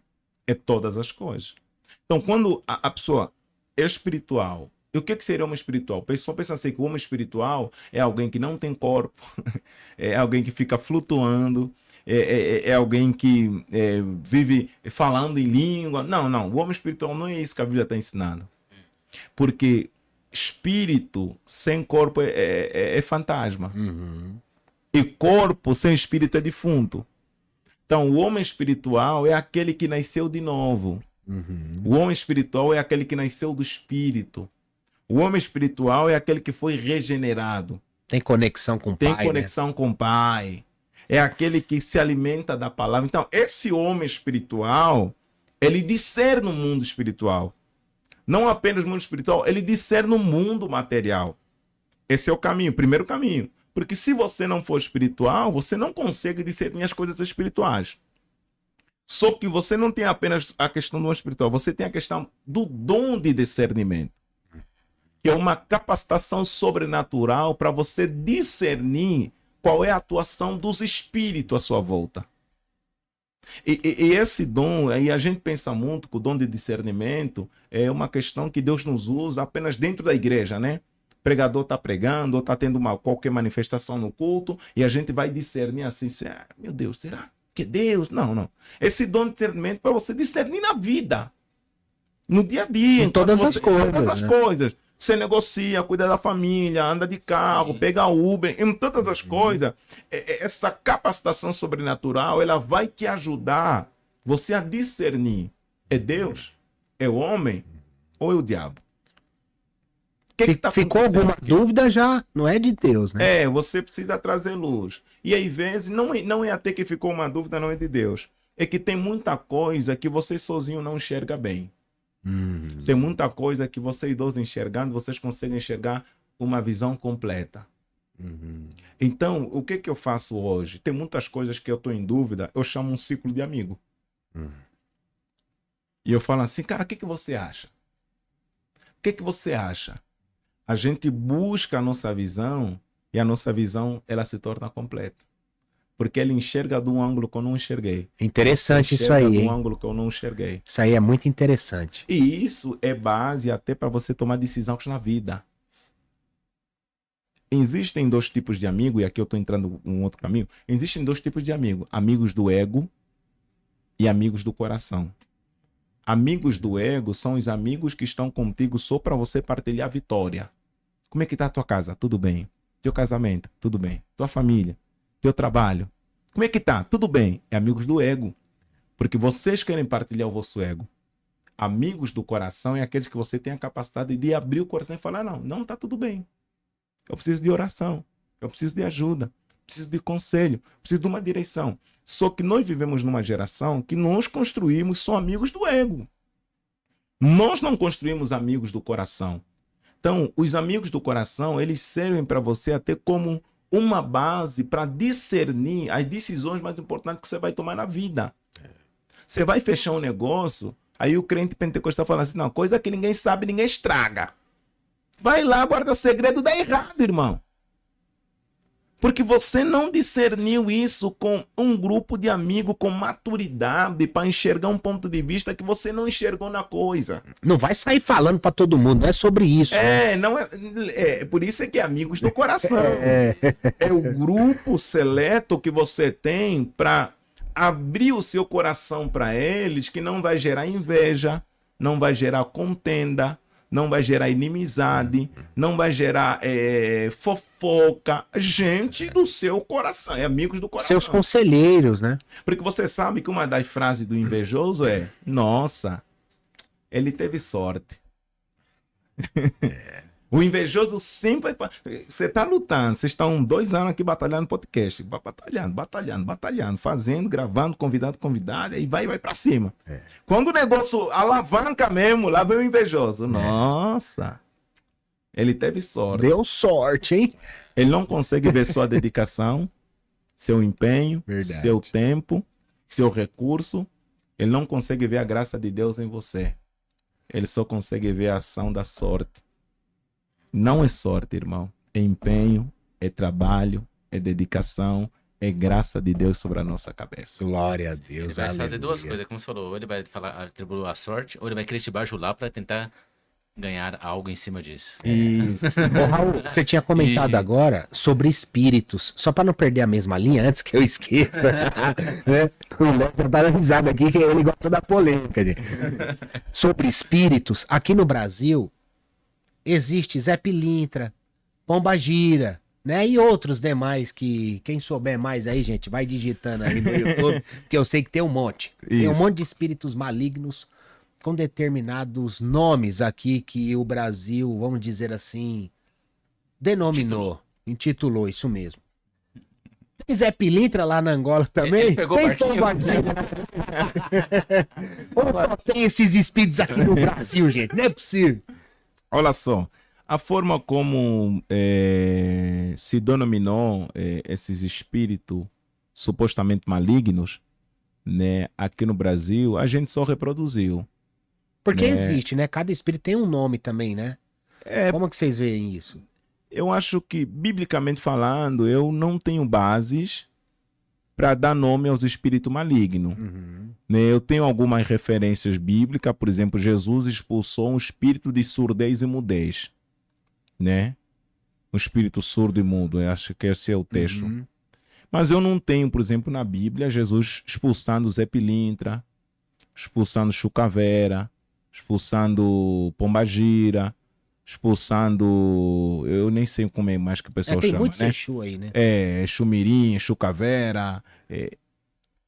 É todas as coisas. Então, quando a pessoa é espiritual, e o que seria homem espiritual? O pessoal pensa assim que o homem espiritual é alguém que não tem corpo, é alguém que fica flutuando, é alguém que vive falando em língua. Não, não. O homem espiritual não é isso que a Bíblia está ensinando. Porque espírito sem corpo é fantasma. Uhum. E corpo sem espírito é defunto. Então, o homem espiritual é aquele que nasceu de novo. Uhum. O homem espiritual é aquele que nasceu do espírito. O homem espiritual é aquele que foi regenerado. Tem conexão com o Tem pai, conexão com o pai. É aquele que se alimenta da palavra. Então, esse homem espiritual, ele discerne o mundo espiritual. Não apenas o mundo espiritual, ele discerne o mundo material. Esse é o caminho, o primeiro caminho. Porque se você não for espiritual, você não consegue discernir as coisas espirituais. Só que você não tem apenas a questão do espiritual, você tem a questão do dom de discernimento, que é uma capacitação sobrenatural para você discernir qual é a atuação dos espíritos à sua volta. E esse dom, aí a gente pensa muito que o dom de discernimento é uma questão que Deus nos usa apenas dentro da igreja, né? O pregador está pregando, ou está tendo qualquer manifestação no culto, e a gente vai discernir assim, meu Deus, será que é Deus? Não, não. Esse dom de discernimento é para você discernir na vida, no dia a dia. Em todas as coisas. Todas as coisas. Você negocia, cuida da família, anda de carro, pega Uber, em todas as coisas. Essa capacitação sobrenatural, ela vai te ajudar você a discernir. É Deus? É o homem? Ou é o diabo? Ficou alguma dúvida já? Não é de Deus, né? Você precisa trazer luz. E às vezes, não é até que ficou uma dúvida, não é de Deus. É que tem muita coisa que você sozinho não enxerga bem. Tem muita coisa que vocês dois enxergando, vocês conseguem enxergar uma visão completa. Então, o que eu faço hoje? Tem muitas coisas que eu estou em dúvida, eu chamo um ciclo de amigo. E eu falo assim, cara, o que você acha? O que você acha? A gente busca a nossa visão e a nossa visão, ela se torna completa. Porque ele enxerga de um ângulo que eu não enxerguei. Interessante isso aí, de um hein? ângulo que eu não enxerguei. Isso aí é muito interessante. E isso é base até para você tomar decisões na vida. Existem dois tipos de amigos, e aqui eu estou entrando em um outro caminho. Existem dois tipos de amigos. Amigos do ego e amigos do coração. Amigos do ego são os amigos que estão contigo só para você partilhar a vitória. Como é que está a tua casa? Tudo bem. Teu casamento? Tudo bem. Tua família? Teu trabalho? Como é que tá? Tudo bem. É amigos do ego. Porque vocês querem partilhar o vosso ego. Amigos do coração é aqueles que você tem a capacidade de abrir o coração e falar, não tá tudo bem. Eu preciso de oração. Eu preciso de ajuda. Preciso de conselho. Preciso de uma direção. Só que nós vivemos numa geração que nós construímos só amigos do ego. Nós não construímos amigos do coração. Então, os amigos do coração, eles servem para você até como uma base para discernir as decisões mais importantes que você vai tomar na vida. Você vai fechar um negócio, aí o crente pentecostal fala assim, não, coisa que ninguém sabe, ninguém estraga. Vai lá, guarda segredo, dá errado, irmão. Porque você não discerniu isso com um grupo de amigos com maturidade para enxergar um ponto de vista que você não enxergou na coisa. Não vai sair falando para todo mundo, não é sobre isso. Não por isso é que é amigos do coração. É o grupo seleto que você tem para abrir o seu coração para eles, que não vai gerar inveja, não vai gerar contenda, não vai gerar inimizade, não vai gerar fofoca. Gente do seu coração, é amigos do coração. Seus conselheiros, né? Porque você sabe que uma das frases do invejoso é, nossa, ele teve sorte. O invejoso sempre vai... Você está lutando, vocês estão 2 anos aqui batalhando podcast, batalhando, fazendo, gravando, convidado, e vai para cima. Quando o negócio alavanca mesmo, lá vem o invejoso. Nossa, ele teve sorte. Deu sorte, hein? Ele não consegue ver sua dedicação, seu empenho, Verdade. seu tempo, seu recurso. Ele não consegue ver a graça de Deus em você. Ele só consegue ver a ação da sorte. Não é sorte, irmão. É empenho, é trabalho, é dedicação, é graça de Deus sobre a nossa cabeça. Glória a Ele Deus. vai fazer aleluia. 2 coisas, como você falou. Ou ele vai falar, atribuir a sorte, ou ele vai querer te bajular para tentar ganhar algo em cima disso. Isso. Ô, Raul, você tinha comentado agora sobre espíritos. Só para não perder a mesma linha, antes que eu esqueça. Né? O Léo já tá risado aqui, que ele gosta da polêmica. Gente. Sobre espíritos, aqui no Brasil, existe Zé Pilintra, Pombagira, né? E outros demais que, quem souber mais aí, gente, vai digitando aí no YouTube, porque eu sei que tem um monte. Tem um Isso. monte de espíritos malignos com determinados nomes aqui que o Brasil, vamos dizer assim, denominou, intitulou isso mesmo. Tem Zé Pilintra lá na Angola também? Ele pegou o Tem barquinho? Pombagira. Ou tem esses espíritos aqui no Brasil, gente? Não é possível. Olha só, a forma como se denominou esses espíritos supostamente malignos, né, aqui no Brasil, a gente só reproduziu. Porque existe, né? Cada espírito tem um nome também, né? Como que vocês veem isso? Eu acho que, biblicamente falando, eu não tenho bases para dar nome aos espíritos malignos. Né? Eu tenho algumas referências bíblicas, por exemplo, Jesus expulsou um espírito de surdez e mudez, né? Um espírito surdo e mudo, eu acho que esse é o texto. Mas eu não tenho, por exemplo, na Bíblia, Jesus expulsando Zé Pilintra, expulsando Chucavera, expulsando Pombagira, expulsando... Eu nem sei como é mais que o pessoal Tem chama, muito né? Exu aí, né? Chumirim, Chucavera.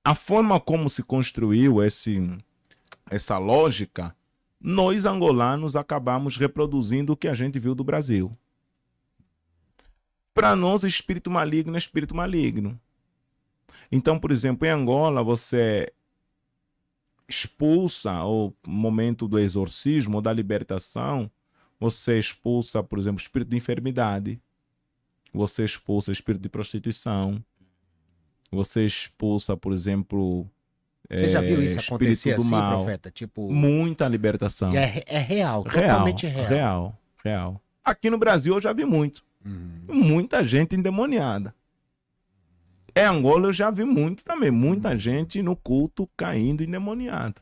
A forma como se construiu essa lógica, nós angolanos acabamos reproduzindo o que a gente viu do Brasil. Para nós, espírito maligno é espírito maligno. Então, por exemplo, em Angola, você expulsa, ou no momento do exorcismo ou da libertação, você expulsa, por exemplo, espírito de enfermidade, você expulsa espírito de prostituição, você expulsa, por exemplo, Você já viu isso espírito acontecer do assim, mal. profeta? Tipo, Muita libertação. e é real, totalmente real. Real. Aqui no Brasil eu já vi muito. Muita gente endemoniada. Em Angola eu já vi muito também. Muita gente no culto caindo endemoniada.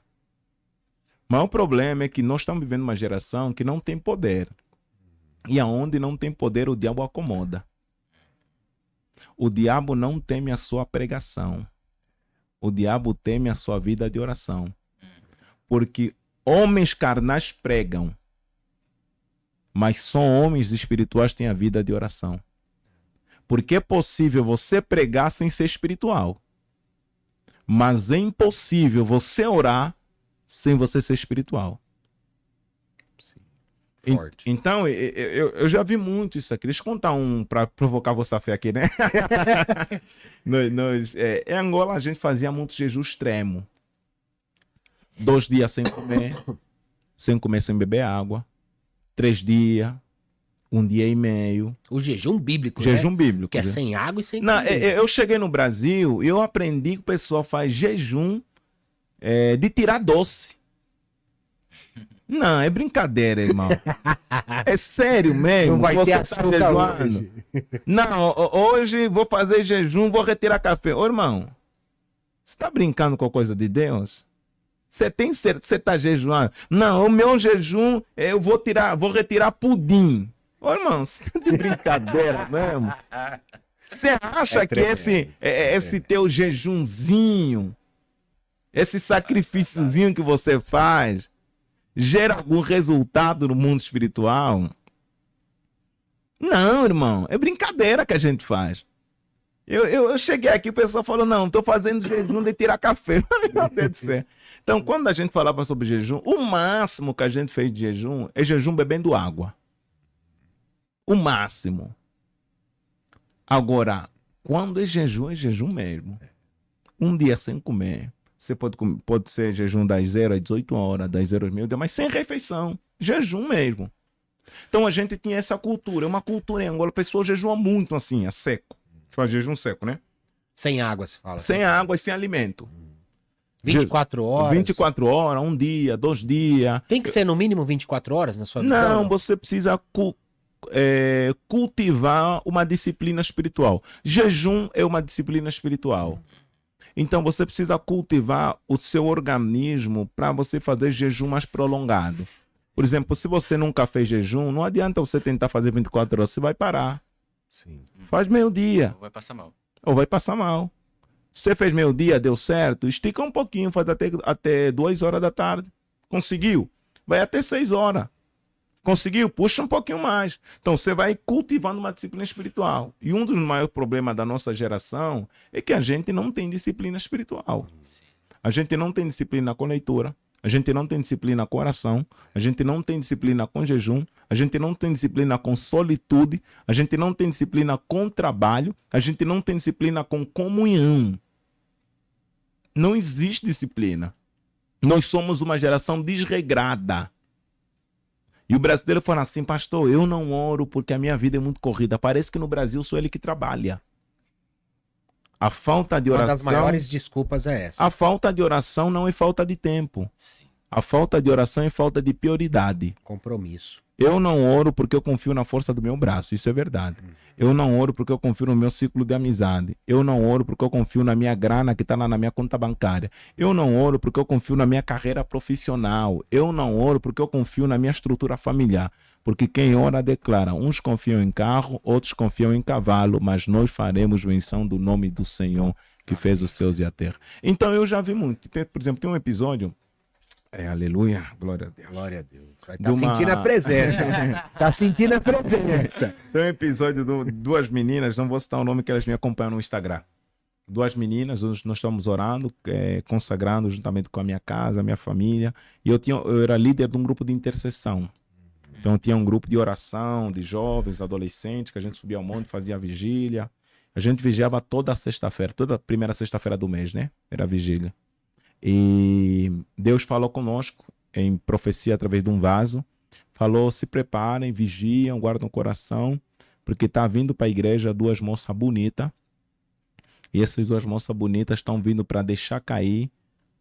Mas o problema é que nós estamos vivendo uma geração que não tem poder. E aonde não tem poder, o diabo acomoda. O diabo não teme a sua pregação. O diabo teme a sua vida de oração. Porque homens carnais pregam, mas só homens espirituais têm a vida de oração. Porque é possível você pregar sem ser espiritual. Mas é impossível você orar sem você ser espiritual. Forte. Então, eu já vi muito isso aqui. Deixa eu contar um para provocar vossa fé aqui, né? Em Angola, a gente fazia muito jejum extremo. 2 dias sem comer, sem beber água. 3 dias, 1 dia e meio. O jejum bíblico, Jejum né? bíblico. Que é sem água e sem Não, comida. eu cheguei no Brasil e eu aprendi que o pessoal faz jejum de tirar doce. Não, é brincadeira, irmão. É sério mesmo. Não vai ter você tá açúcar jejuando. hoje. Não, hoje vou fazer jejum, vou retirar café. Ô, irmão, você tá brincando com a coisa de Deus? Você tem certeza que você tá jejuando? Não, o meu jejum, eu vou retirar pudim. Ô, irmão, você tá de brincadeira mesmo? Você acha que esse teu jejumzinho, esse sacrifíciozinho que você faz, gera algum resultado no mundo espiritual? Não, irmão, é brincadeira que a gente faz. Eu cheguei aqui, o pessoal falou, não, estou fazendo jejum de tirar café. Meu Deus do céu. Então, quando a gente falava sobre jejum, o máximo que a gente fez de jejum é jejum bebendo água. O máximo. Agora, quando é jejum mesmo. Um dia sem comer. Você pode ser jejum das 0 às 18 horas, das 0 às meio-dia, mas sem refeição. Jejum mesmo. Então a gente tinha essa cultura. É uma cultura em Angola. A pessoa jejua muito assim, a seco. Você faz jejum seco, né? Sem água, você fala. Sem água e sem alimento. 24 horas? 24 horas, um dia, 2 dias. Tem que ser no mínimo 24 horas na sua vida? Não, você precisa cultivar uma disciplina espiritual. Jejum é uma disciplina espiritual. Então você precisa cultivar o seu organismo para você fazer jejum mais prolongado. Por exemplo, se você nunca fez jejum, não adianta você tentar fazer 24 horas, você vai parar. Sim. Faz meio-dia. Vai passar mal. Ou vai passar mal. Você fez meio-dia, deu certo, estica um pouquinho, faz até 2 horas da tarde. Conseguiu? Vai até 6 horas. Conseguiu? Puxa um pouquinho mais. Então você vai cultivando uma disciplina espiritual. E um dos maiores problemas da nossa geração é que a gente não tem disciplina espiritual. A gente não tem disciplina com leitura. A gente não tem disciplina com oração. A gente não tem disciplina com jejum. A gente não tem disciplina com solitude. A gente não tem disciplina com trabalho. A gente não tem disciplina com comunhão. Não existe disciplina. Nós somos uma geração desregrada. E o brasileiro fala assim, pastor, eu não oro porque a minha vida é muito corrida. Parece que no Brasil sou ele que trabalha. A falta de oração... Uma das maiores desculpas é essa. A falta de oração não é falta de tempo. Sim. A falta de oração é falta de prioridade. Compromisso. Eu não oro porque eu confio na força do meu braço, isso é verdade. Eu não oro porque eu confio no meu ciclo de amizade. Eu não oro porque eu confio na minha grana que está lá na minha conta bancária. Eu não oro porque eu confio na minha carreira profissional. Eu não oro porque eu confio na minha estrutura familiar. Porque quem ora declara, uns confiam em carro, outros confiam em cavalo, mas nós faremos menção do nome do Senhor que fez os céus e a terra. Então eu já vi muito. Por exemplo, tem um episódio... aleluia, glória a Deus. Glória a Deus. Tá sentindo a presença. Tá sentindo a presença. Tem um episódio de 2 meninas, não vou citar o nome que elas me acompanham no Instagram. 2 meninas, nós estamos orando, consagrando juntamente com a minha casa, a minha família. E eu era líder de um grupo de intercessão. Então tinha um grupo de oração, de jovens, adolescentes, que a gente subia ao monte, fazia a vigília. A gente vigiava toda sexta-feira, toda primeira sexta-feira do mês, né? Era a vigília. E Deus falou conosco em profecia através de um vaso. Falou, se preparem, vigiam, guardem o coração, porque está vindo para a igreja 2 moças bonitas. E essas 2 moças bonitas estão vindo para deixar cair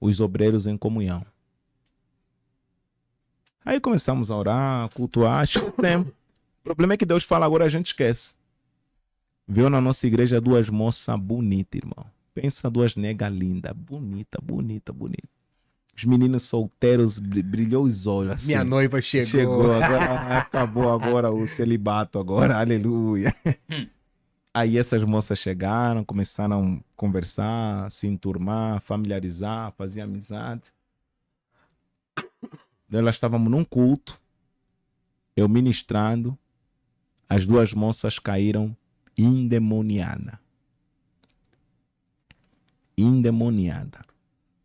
os obreiros em comunhão. Aí começamos a orar, a cultuar, esquecemos. O problema é que Deus fala agora, a gente esquece. Veio na nossa igreja 2 moças bonitas, irmão. Pensa 2 negas lindas, bonita. Os meninos solteiros, brilhou os olhos assim. Minha noiva chegou. Chegou, agora acabou agora o celibato agora, aleluia. Aí essas moças chegaram, começaram a conversar, se enturmar, familiarizar, fazer amizade. Nós estávamos num culto, eu ministrando, as 2 moças caíram endemoniadas.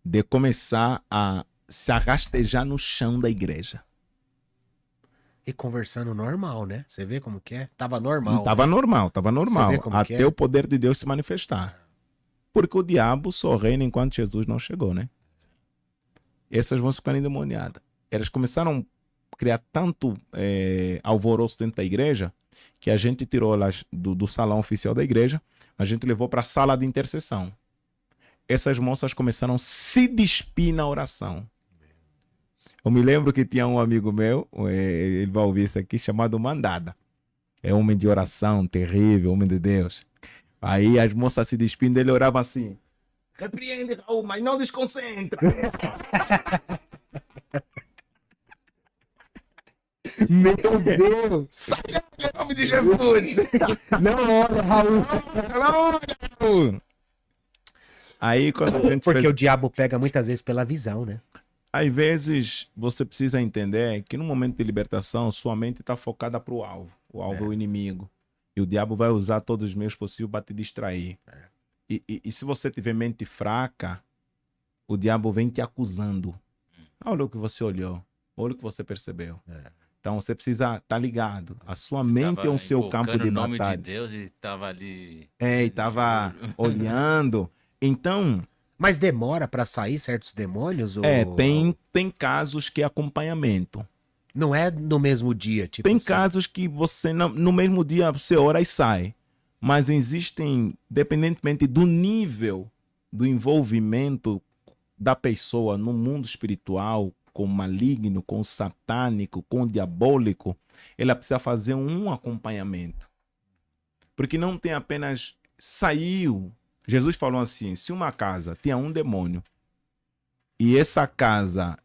De começar a se arrastejar no chão da igreja. E conversando normal, né? Você vê como que é? Tava normal. Tava normal. Você vê como que até é? o poder de Deus se manifestar. Porque o diabo só reina enquanto Jesus não chegou, né? Essas vão ficar endemoniadas. Elas começaram a criar tanto alvoroço dentro da igreja que a gente tirou elas do salão oficial da igreja, a gente levou para a sala de intercessão. Essas moças começaram a se despir na oração. Eu me lembro que tinha um amigo meu, ele vai ouvir isso aqui, chamado Mandada. É homem de oração, terrível, homem de Deus. Aí as moças se despindo, ele orava assim: repreende, Raul, mas não desconcentra. Meu Deus! Sai em nome de Jesus. Não olha, Raul. Raul. Aí quando a gente Porque o diabo pega muitas vezes pela visão, né? Às vezes você precisa entender que no momento de libertação sua mente está focada para o alvo. O alvo é o inimigo. E o diabo vai usar todos os meios possíveis para te distrair. E se você tiver mente fraca, o diabo vem te acusando. Olha o que você olhou. Olha o que você percebeu. Então você precisa estar ligado. A sua Você mente tava é o seu campo invocando de o nome batalha. de Deus e tava ali. E tava olhando. Então, Mas demora pra sair certos demônios? tem casos que é acompanhamento. Não é no mesmo dia, tipo Tem assim. casos que você, no mesmo dia, você ora e sai. Mas existem, independentemente do nível do envolvimento da pessoa no mundo espiritual, com o maligno, com o satânico, com o diabólico, ela precisa fazer um acompanhamento. Porque não tem apenas saiu. Jesus falou assim, se uma casa tinha um demônio e essa casa,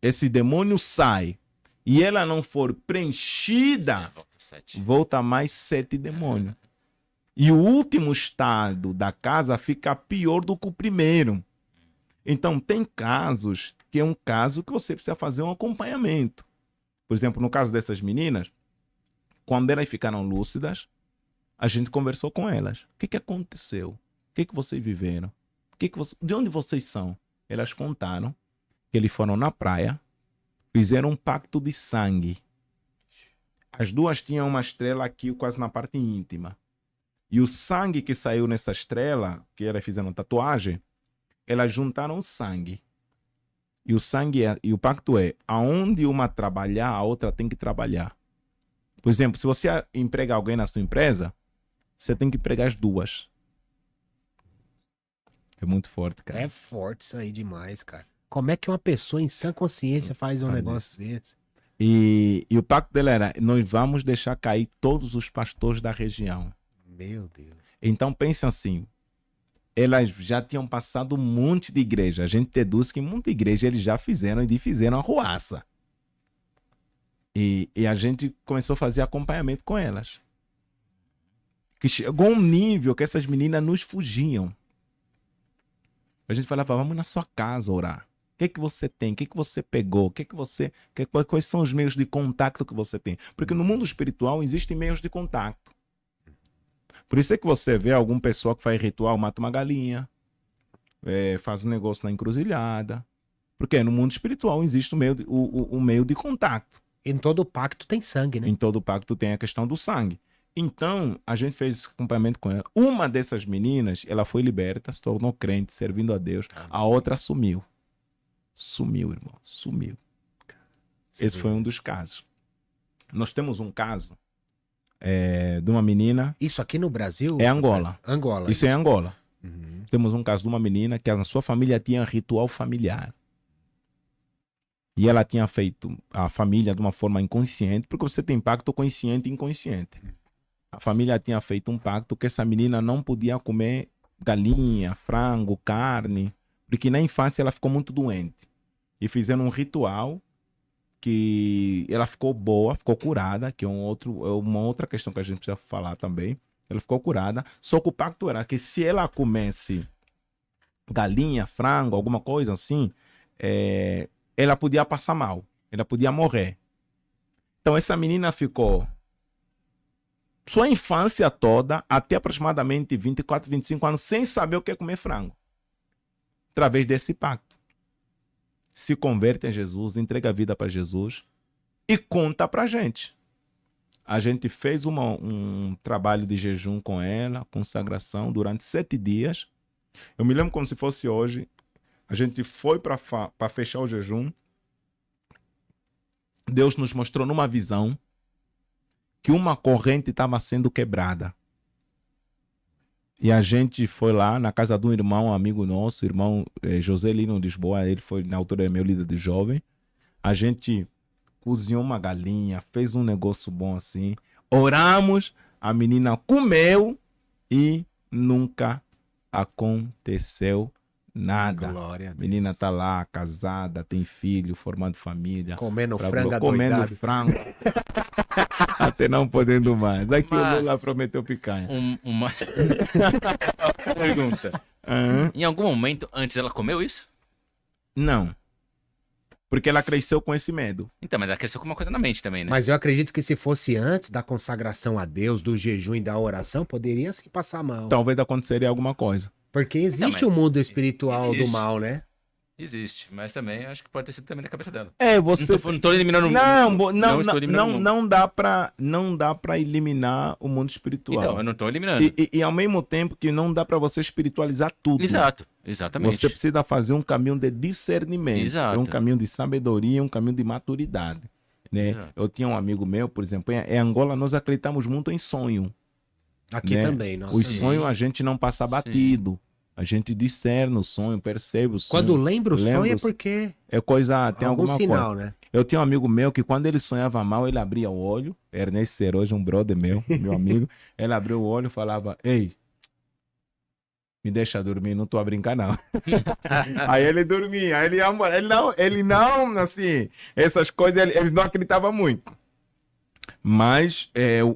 esse demônio sai e ela não for preenchida, volta mais 7 demônios. E o último estado da casa fica pior do que o primeiro. Então, tem casos que é um caso que você precisa fazer um acompanhamento. Por exemplo, no caso dessas meninas, quando elas ficaram lúcidas, a gente conversou com elas. O que aconteceu? O que vocês viveram? De onde vocês são? Elas contaram que eles foram na praia, fizeram um pacto de sangue. As duas tinham uma estrela aqui quase na parte íntima. E o sangue que saiu nessa estrela, que elas fizeram tatuagem, elas juntaram sangue. E o sangue e o pacto é, aonde uma trabalhar, a outra tem que trabalhar. Por exemplo, se você emprega alguém na sua empresa, você tem que empregar as duas. É muito forte, cara. É forte isso aí demais, cara. Como é que uma pessoa em sã consciência faz um negócio desse? E o pacto dela era, nós vamos deixar cair todos os pastores da região. Meu Deus. Então pense assim, elas já tinham passado um monte de igreja. A gente deduz que muita igreja eles já fizeram e fizeram a ruaça. E a gente começou a fazer acompanhamento com elas. Que chegou um nível que essas meninas nos fugiam. A gente falava, vamos na sua casa orar. O que você tem? O que você pegou? Quais são os meios de contato que você tem? Porque no mundo espiritual existem meios de contato. Por isso é que você vê algum pessoal que faz ritual, mata uma galinha, faz um negócio na encruzilhada. Porque no mundo espiritual existe o meio de contato. Em todo pacto tem sangue, né? Em todo pacto tem a questão do sangue. Então, a gente fez esse acompanhamento com ela. Uma dessas meninas, ela foi liberta, se tornou crente, servindo a Deus. A outra sumiu. Sumiu, irmão. Sumiu. Esse foi um dos casos. Nós temos um caso de uma menina. Isso aqui no Brasil? É Angola. Angola. Isso é Angola. Uhum. Temos um caso de uma menina que a sua família tinha ritual familiar. E ela tinha feito a família de uma forma inconsciente, porque você tem pacto consciente e inconsciente. A família tinha feito um pacto que essa menina não podia comer galinha, frango, carne, porque na infância ela ficou muito doente. E fizeram um ritual que ela ficou boa, ficou curada, que é uma outra questão que a gente precisa falar também. Ela ficou curada, só que o pacto era que se ela comesse galinha, frango, alguma coisa assim, ela podia passar mal, ela podia morrer. Então essa menina ficou sua infância toda, até aproximadamente 24, 25 anos, sem saber o que é comer frango. Através desse pacto. Se converte a Jesus, entrega a vida para Jesus e conta para a gente. A gente fez um trabalho de jejum com ela, consagração, durante 7 dias. Eu me lembro como se fosse hoje. A gente foi para fechar o jejum. Deus nos mostrou numa visão que uma corrente estava sendo quebrada. E a gente foi lá na casa de um irmão, amigo nosso, irmão José Lino Lisboa, ele foi na altura meu líder de jovem. A gente cozinhou uma galinha, fez um negócio bom assim, oramos, a menina comeu e nunca aconteceu nada. Glória a Deus. Menina tá lá, casada, tem filho, formando família. Comendo Pra- frango comendo adoidado. frango. Até não podendo mais. Aqui o Mas- Lula prometeu picanha. Uma pergunta. Aham. Em algum momento antes ela comeu isso? Não. Porque ela cresceu com esse medo. Então, mas ela cresceu com uma coisa na mente também, né? Mas eu acredito que se fosse antes da consagração a Deus, do jejum e da oração, poderia sim passar mal. Talvez aconteceria alguma coisa. Porque existe mas o mundo espiritual do existe. mal, né? Existe, mas também acho que pode ter sido também na cabeça dela. Você... Não tô eliminando o mundo. Não dá para eliminar o mundo espiritual. Então, eu não tô eliminando. E ao mesmo tempo que não dá para você espiritualizar tudo. Exato, exatamente. Você precisa fazer um caminho de discernimento. Exato. É um caminho de sabedoria, um caminho de maturidade. Né? Eu tinha um amigo meu, por exemplo, em Angola nós acreditamos muito em sonho. Aqui né? também, nossa. Os sonhos a gente não passa batido. A gente discerne o sonho, percebe o sonho. Quando lembra o sonho é porque é coisa, tem algum alguma sinal, coisa. né? Eu tinha um amigo meu que quando ele sonhava mal, ele abria o olho. Ernesto Seroja, um brother meu amigo. Ele abriu o olho e falava, ei, me deixa dormir, não tô a brincar não. Aí ele dormia, aí ele não, assim, essas coisas, ele não acreditava muito. Mas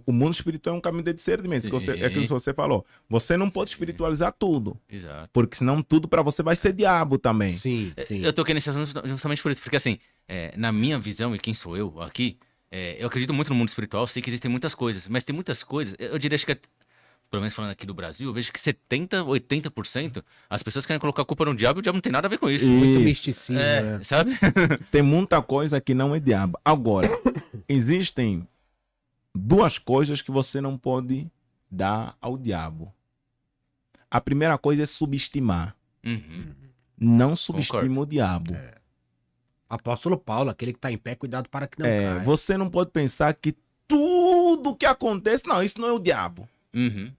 o mundo espiritual é um caminho de discernimento. É aquilo que você falou. Você não pode espiritualizar tudo. Exato. Porque senão tudo para você vai ser diabo também. Sim, sim. Eu toquei nesse assunto justamente por isso. Porque assim, na minha visão, e quem sou eu aqui, eu acredito muito no mundo espiritual. Sei que existem muitas coisas. Mas tem muitas coisas, eu diria que pelo menos falando aqui do Brasil, eu vejo que 70%, 80% as pessoas querem colocar a culpa no diabo e o diabo não tem nada a ver com isso. Muito misticismo, né? Sabe? Tem muita coisa que não é diabo. Agora, existem duas coisas que você não pode dar ao diabo. A primeira coisa é subestimar. Uhum. Não subestima o diabo. Apóstolo Paulo, aquele que tá em pé, cuidado para que não caia. Você não pode pensar que tudo que acontece, não, isso não é o diabo. Uhum.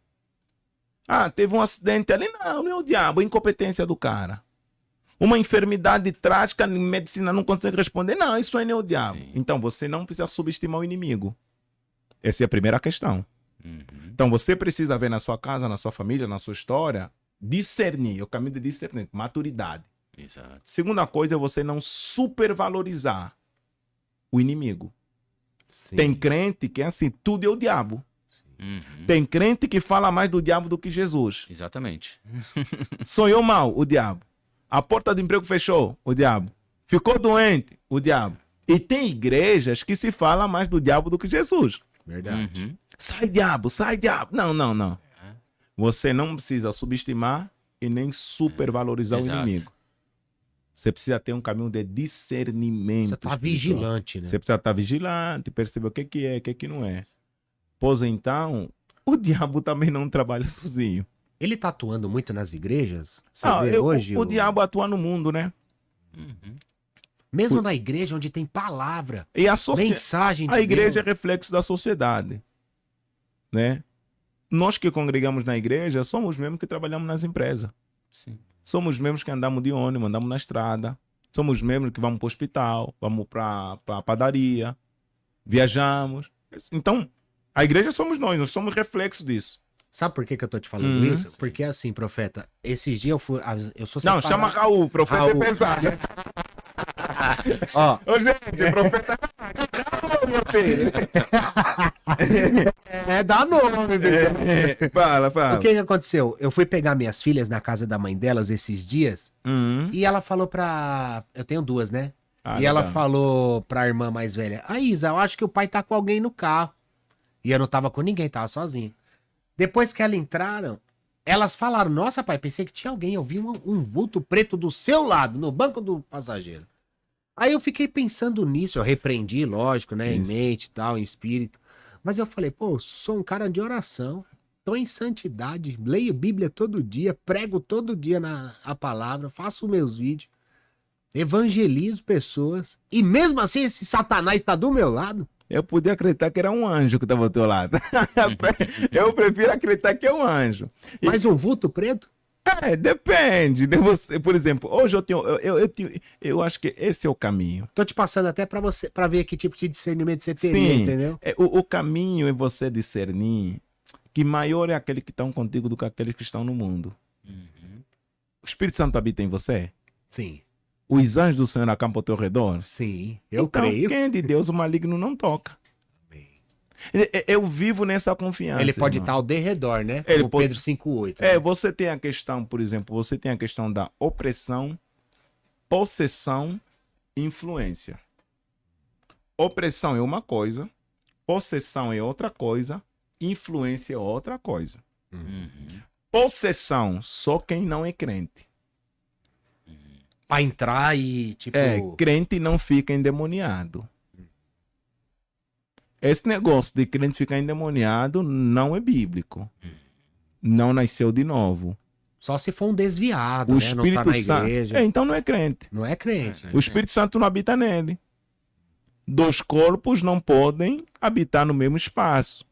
Ah, teve um acidente ali, não é o diabo, é a incompetência do cara. Uma enfermidade trágica, em medicina não consegue responder, não, isso aí não é o diabo. Sim. Então você não precisa subestimar o inimigo. Essa é a primeira questão. Uhum. Então você precisa ver na sua casa, na sua família, na sua história, discernir, o caminho de discernimento, maturidade. Exato. Segunda coisa é você não supervalorizar o inimigo. Sim. Tem crente que é assim, tudo é o diabo. Uhum. Tem crente que fala mais do diabo do que Jesus. Exatamente. Sonhou mal, o diabo. A porta de emprego fechou, o diabo. Ficou doente, o diabo. E tem igrejas que se fala mais do diabo do que Jesus. Verdade. Uhum. Sai diabo, sai diabo. Não. Você não precisa subestimar e nem supervalorizar o Exato. inimigo. Você precisa ter um caminho de discernimento. Você tá espiritual. vigilante, né? Você precisa estar vigilante, perceber o que é, o que não é. Pois então, o diabo também não trabalha sozinho. Ele tá atuando muito nas igrejas? Você vê hoje? O diabo atua no mundo, né? Uhum. Mesmo na igreja onde tem palavra, E mensagem de a igreja Deus. é reflexo da sociedade, né? Nós que congregamos na igreja somos mesmo que trabalhamos nas empresas. Sim. Somos mesmos que andamos de ônibus, andamos na estrada. Somos mesmos que vamos para o hospital, vamos para a padaria, viajamos. Então, a igreja somos nós somos reflexo disso. Sabe por que eu tô te falando isso? Sim. Porque assim, profeta, esses dias eu sou Não, separado. chama Raul, o profeta Raul. é pesado. Ó, Ô, gente, o profeta é meu filho. dá nome, velho. Fala. O que aconteceu? Eu fui pegar minhas filhas na casa da mãe delas esses dias e ela falou pra... Eu tenho duas, né? E ela legal. falou pra irmã mais velha, Isa, eu acho que o pai tá com alguém no carro. E eu não tava com ninguém, tava sozinho. Depois que elas entraram, elas falaram, nossa pai, pensei que tinha alguém, eu vi um vulto preto do seu lado, no banco do passageiro. Aí eu fiquei pensando nisso, eu repreendi, lógico, né, Isso. em mente e tal, em espírito. Mas eu falei, pô, sou um cara de oração, tô em santidade, leio Bíblia todo dia, prego todo dia a palavra, faço meus vídeos, evangelizo pessoas, e mesmo assim esse satanás tá do meu lado. Eu podia acreditar que era um anjo que estava ao teu lado. Eu prefiro acreditar que é um anjo. Mas um vulto preto? Depende de você. Por exemplo, hoje eu acho que esse é o caminho. Tô te passando até pra você, para ver que tipo de discernimento você teria, Sim, entendeu? O caminho é você discernir que maior é aquele que estão contigo do que aqueles que estão no mundo. Uhum. O Espírito Santo habita em você? Sim, Os anjos do Senhor acampam ao teu redor? sim, eu então, creio. quem é de Deus, o maligno não toca. Eu vivo nessa confiança. Ele pode irmão. estar ao derredor, né? Ele Como pode- Pedro 5,8. né? Você tem a questão, por exemplo, você tem a questão da opressão, possessão e influência. Opressão é uma coisa, possessão é outra coisa, influência é outra coisa. Uhum. Possessão, só quem não é crente. Pra entrar e, tipo... Crente não fica endemoniado. Esse negócio de crente ficar endemoniado não é bíblico. Não nasceu de novo. Só se for um desviado, O né? Espírito Não tá na Santo. igreja. Então não é crente. Não é crente. O Espírito Santo não habita nele. Dois corpos não podem habitar no mesmo espaço.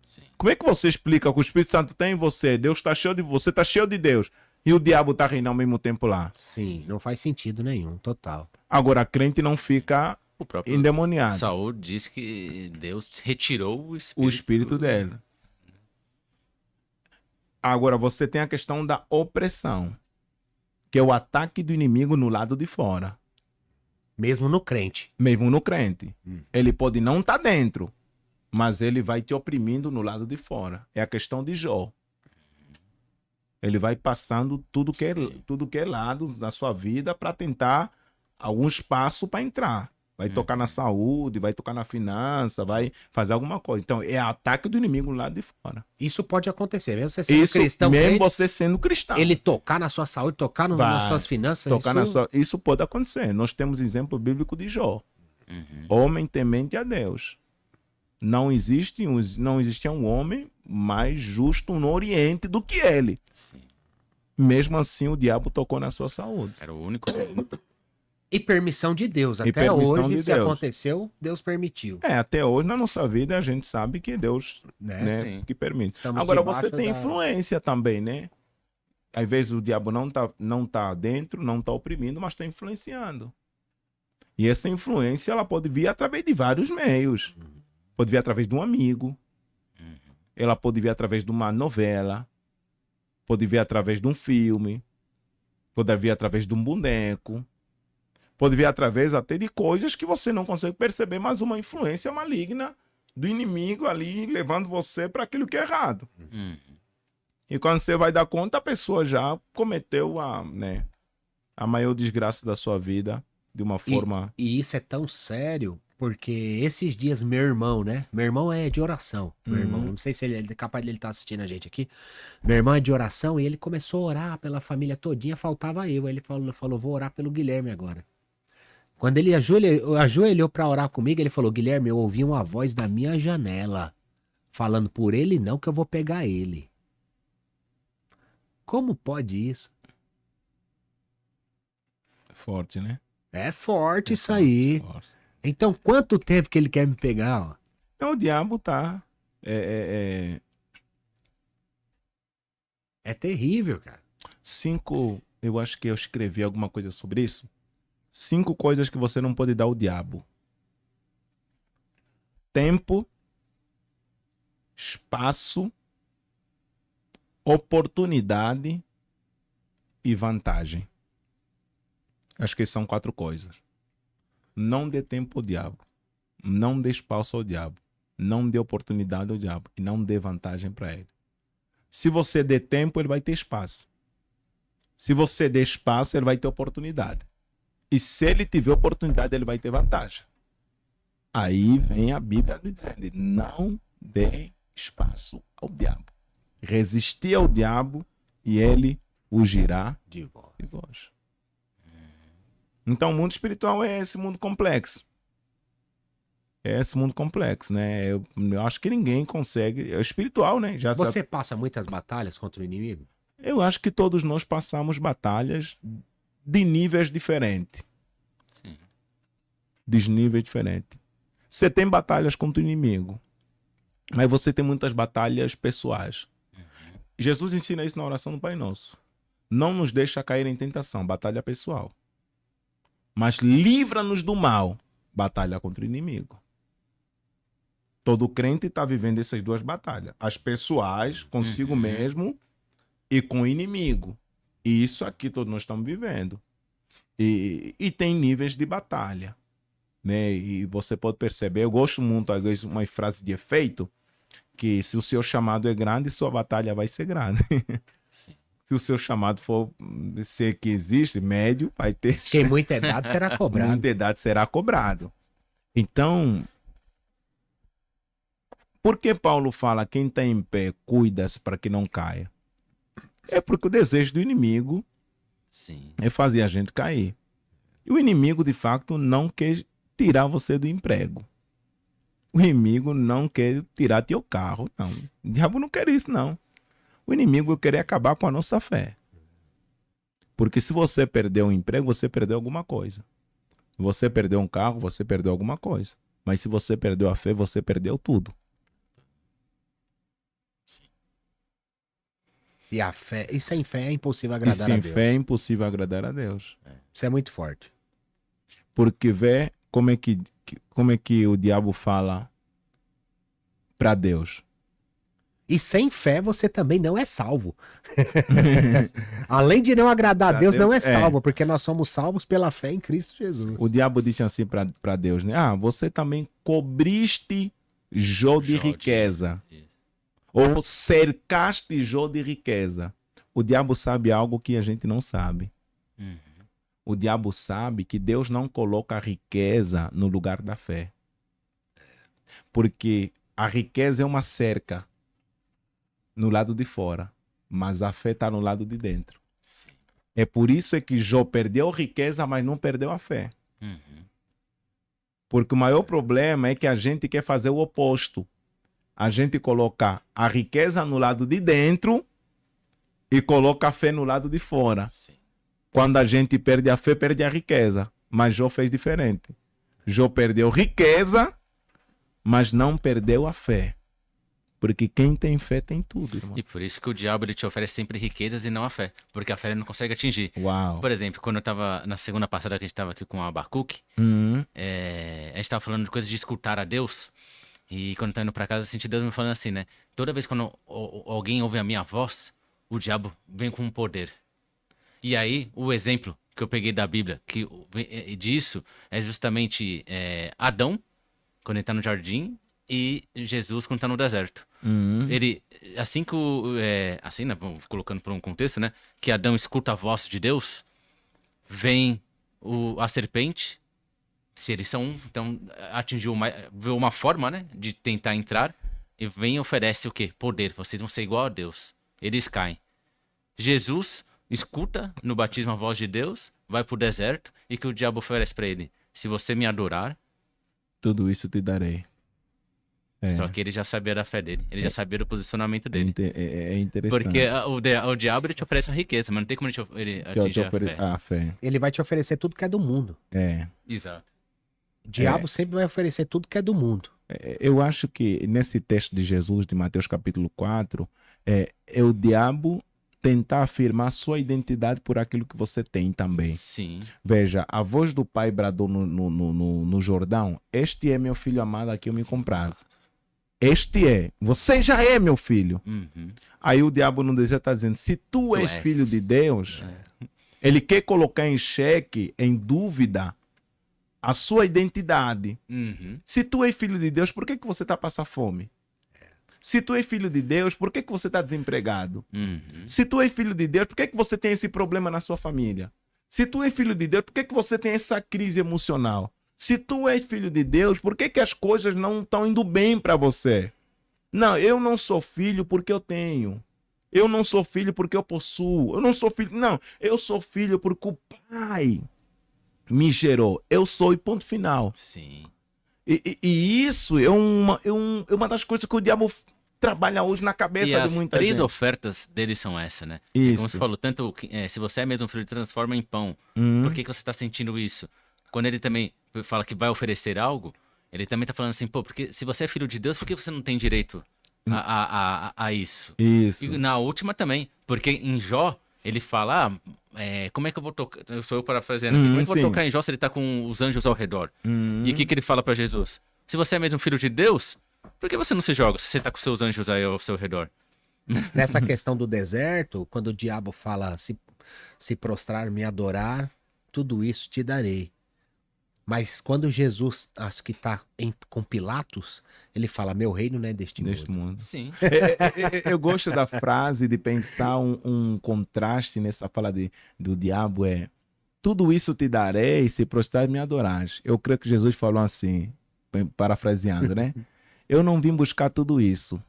Sim. Como é que você explica que o Espírito Santo tem em você? Deus está cheio de você, está cheio de Deus. E o diabo está reinando ao mesmo tempo lá. Sim, não faz sentido nenhum, total. Agora, crente não fica O próprio endemoniado. Saul diz que Deus retirou O espírito dele. Agora, você tem a questão da opressão, que é o ataque do inimigo no lado de fora. Mesmo no crente. Mesmo no crente. Ele pode não estar dentro, mas ele vai te oprimindo no lado de fora. É a questão de Jó. Ele vai passando tudo que é lado na sua vida para tentar algum espaço para entrar. Vai tocar na saúde, vai tocar na finança, vai fazer alguma coisa. Então, é ataque do inimigo no lado de fora. Isso pode acontecer, mesmo você sendo Isso, cristão. mesmo você sendo cristão. Ele tocar na sua saúde, tocar nas suas finanças. Isso pode acontecer. Nós temos exemplo bíblico de Jó. Homem temente a Deus. Não existe um homem mais justo no Oriente do que ele. Sim. Mesmo assim, o diabo tocou na sua saúde. Era o único. E permissão de Deus. Até permissão hoje, de se Deus. aconteceu, Deus permitiu. Até hoje na nossa vida a gente sabe que é Deus, né, Sim. que permite. Estamos Agora debaixo você tem da- influência também, né? Às vezes o diabo não tá dentro, não tá oprimindo, mas está influenciando. E essa influência ela pode vir através de vários meios. Pode vir através de um amigo. Ela pode vir através de uma novela. Pode vir através de um filme. Pode vir através de um boneco. Pode vir através até de coisas que você não consegue perceber, mas uma influência maligna do inimigo ali levando você para aquilo que é errado. E quando você vai dar conta, a pessoa já cometeu a maior desgraça da sua vida de uma forma... E isso é tão sério, porque esses dias meu irmão, né? Meu irmão é de oração. Meu irmão, não sei se ele é capaz de ele estar assistindo a gente aqui. Meu irmão é de oração e ele começou a orar pela família todinha, faltava eu. Aí ele falou, vou orar pelo Guilherme agora. Quando ele ajoelhou para orar comigo, ele falou, Guilherme, eu ouvi uma voz da minha janela, falando por ele não que eu vou pegar ele. Como pode isso? Forte, né? É forte isso aí. Forte. Então, quanto tempo que ele quer me pegar, ó? Então o diabo tá... É terrível, cara. Eu acho que eu escrevi alguma coisa sobre isso. 5 coisas que você não pode dar ao diabo. Tempo, espaço, oportunidade e vantagem. Acho que são 4 coisas. Não dê tempo ao diabo. Não dê espaço ao diabo. Não dê oportunidade ao diabo. E não dê vantagem para ele. Se você der tempo, ele vai ter espaço. Se você der espaço, ele vai ter oportunidade. E se ele tiver oportunidade, ele vai ter vantagem. Aí vem a Bíblia dizendo, não dê espaço ao diabo. Resistir ao diabo e ele fugirá De volta. de vós. Então o mundo espiritual é esse mundo complexo. É esse mundo complexo, né? Eu acho que ninguém consegue... É espiritual, né? Você passa muitas batalhas contra o inimigo? Eu acho que todos nós passamos batalhas de níveis diferentes. Sim. De níveis diferentes. Você tem batalhas contra o inimigo, mas você tem muitas batalhas pessoais. Jesus ensina isso na oração do Pai Nosso. Não nos deixa cair em tentação, batalha pessoal. Mas livra-nos do mal, batalha contra o inimigo. Todo crente está vivendo essas 2 batalhas. As pessoais, consigo mesmo, e com o inimigo. E isso aqui todos nós estamos vivendo. E tem níveis de batalha, né? E você pode perceber, eu gosto muito de uma frase de efeito, que se o seu chamado é grande, sua batalha vai ser grande. Sim. Se o seu chamado for ser que existe, médio, vai ter... Quem muita é dado será cobrado. Muita idade será cobrado. Então, por que Paulo fala, quem está em pé, cuida-se para que não caia? É porque o desejo do inimigo Sim. E fazia a gente cair. E o inimigo, de fato, não quer tirar você do emprego. O inimigo não quer tirar teu carro, não. O diabo não quer isso, não. O inimigo quer acabar com a nossa fé. Porque se você perdeu um emprego, você perdeu alguma coisa. Se você perdeu um carro, você perdeu alguma coisa. Mas se você perdeu a fé, você perdeu tudo. E a fé, e sem fé é impossível E agradar a sem Deus. fé é impossível agradar a Deus. Isso é muito forte. Porque vê como é que o diabo fala para Deus. E sem fé você também não é salvo. Além de não agradar a Deus, não é salvo, porque nós somos salvos pela fé em Cristo Jesus. O diabo disse assim para Deus, né? Ah, você também cobriste Jó de riqueza. Isso. Ou cercaste Jó de riqueza. O diabo sabe algo que a gente não sabe. Uhum. O diabo sabe que Deus não coloca a riqueza no lugar da fé. Porque a riqueza é uma cerca no lado de fora, mas a fé está no lado de dentro. Sim. É por isso que Jó perdeu riqueza, mas não perdeu a fé. Uhum. Porque o maior problema é que a gente quer fazer o oposto. A gente coloca a riqueza no lado de dentro e coloca a fé no lado de fora. Sim. Quando a gente perde a fé, perde a riqueza. Mas Jó fez diferente. Jó perdeu riqueza, mas não perdeu a fé. Porque quem tem fé tem tudo, irmão. E por isso que o diabo ele te oferece sempre riquezas e não a fé. Porque a fé ele não consegue atingir. Uau. Por exemplo, quando eu tava na segunda passada que a gente tava aqui com a Abacuque, a gente tava falando de coisas de escutar a Deus. E quando tá indo pra casa, eu senti Deus me falando assim, né? Toda vez quando alguém ouve a minha voz, o diabo vem com um poder. E aí, o exemplo que eu peguei da Bíblia disso é justamente Adão, quando ele tá no jardim, e Jesus quando tá no deserto. Ele, assim que assim, né, colocando por um contexto, né, que Adão escuta a voz de Deus, vem a serpente, se eles são um, então viu uma forma, né, de tentar entrar, e vem e oferece o quê? Poder, vocês vão ser igual a Deus. Eles caem. Jesus escuta no batismo a voz de Deus, vai pro deserto, e que o diabo oferece para ele: se você me adorar, tudo isso te darei. Só que ele já sabia da fé dele, ele já sabia do posicionamento dele. É interessante. Porque o diabo ele te oferece a riqueza, mas não tem como ele atingir a fé. Ele vai te oferecer tudo que é do mundo. Exato. O diabo sempre vai oferecer tudo que é do mundo. Eu acho que nesse texto de Jesus, de Mateus capítulo 4, é o diabo tentar afirmar sua identidade por aquilo que você tem também. Sim. Veja, a voz do pai bradou no Jordão: este é meu filho amado, a quem eu me comprazo. Este é, você já é meu filho. Uhum. Aí o diabo no deserto está dizendo: se tu és filho de Deus, ele quer colocar em xeque, em dúvida, a sua identidade. Uhum. Se tu és filho de Deus, por que você está passando fome? Se tu és filho de Deus, por que você está desempregado? Uhum. Se tu és filho de Deus, por que você tem esse problema na sua família? Se tu és filho de Deus, por que você tem essa crise emocional? Se tu és filho de Deus, por que as coisas não estão indo bem para você? Não, eu não sou filho porque eu tenho. Eu não sou filho porque eu possuo. Eu não sou filho. Não, eu sou filho porque o pai me gerou. Eu sou e ponto final. Sim. E isso é uma das coisas que o diabo trabalha hoje na cabeça de muita gente. E as três ofertas deles são essa, né? Isso. Como você falou, tanto se você é mesmo filho, transforma em pão. Por que você está sentindo isso? Quando ele também fala que vai oferecer algo, ele também está falando assim, pô, porque se você é filho de Deus, por que você não tem direito a isso? Isso. E na última também, porque em Jó, ele fala, como é que eu vou tocar? Eu sou eu parafraseando aqui. Como é que eu vou tocar em Jó se ele tá com os anjos ao redor? E o que ele fala para Jesus? Se você é mesmo filho de Deus, por que você não se joga se você tá com seus anjos aí ao seu redor? Nessa questão do deserto, quando o diabo fala se prostrar, me adorar, tudo isso te darei. Mas quando Jesus, acho que tá com Pilatos, ele fala, meu reino não é deste mundo. Sim. Eu gosto da frase de pensar um contraste nessa fala do diabo, tudo isso te darei se prostrar e me adorarás. Eu creio que Jesus falou assim, parafraseando, né? Eu não vim buscar tudo isso.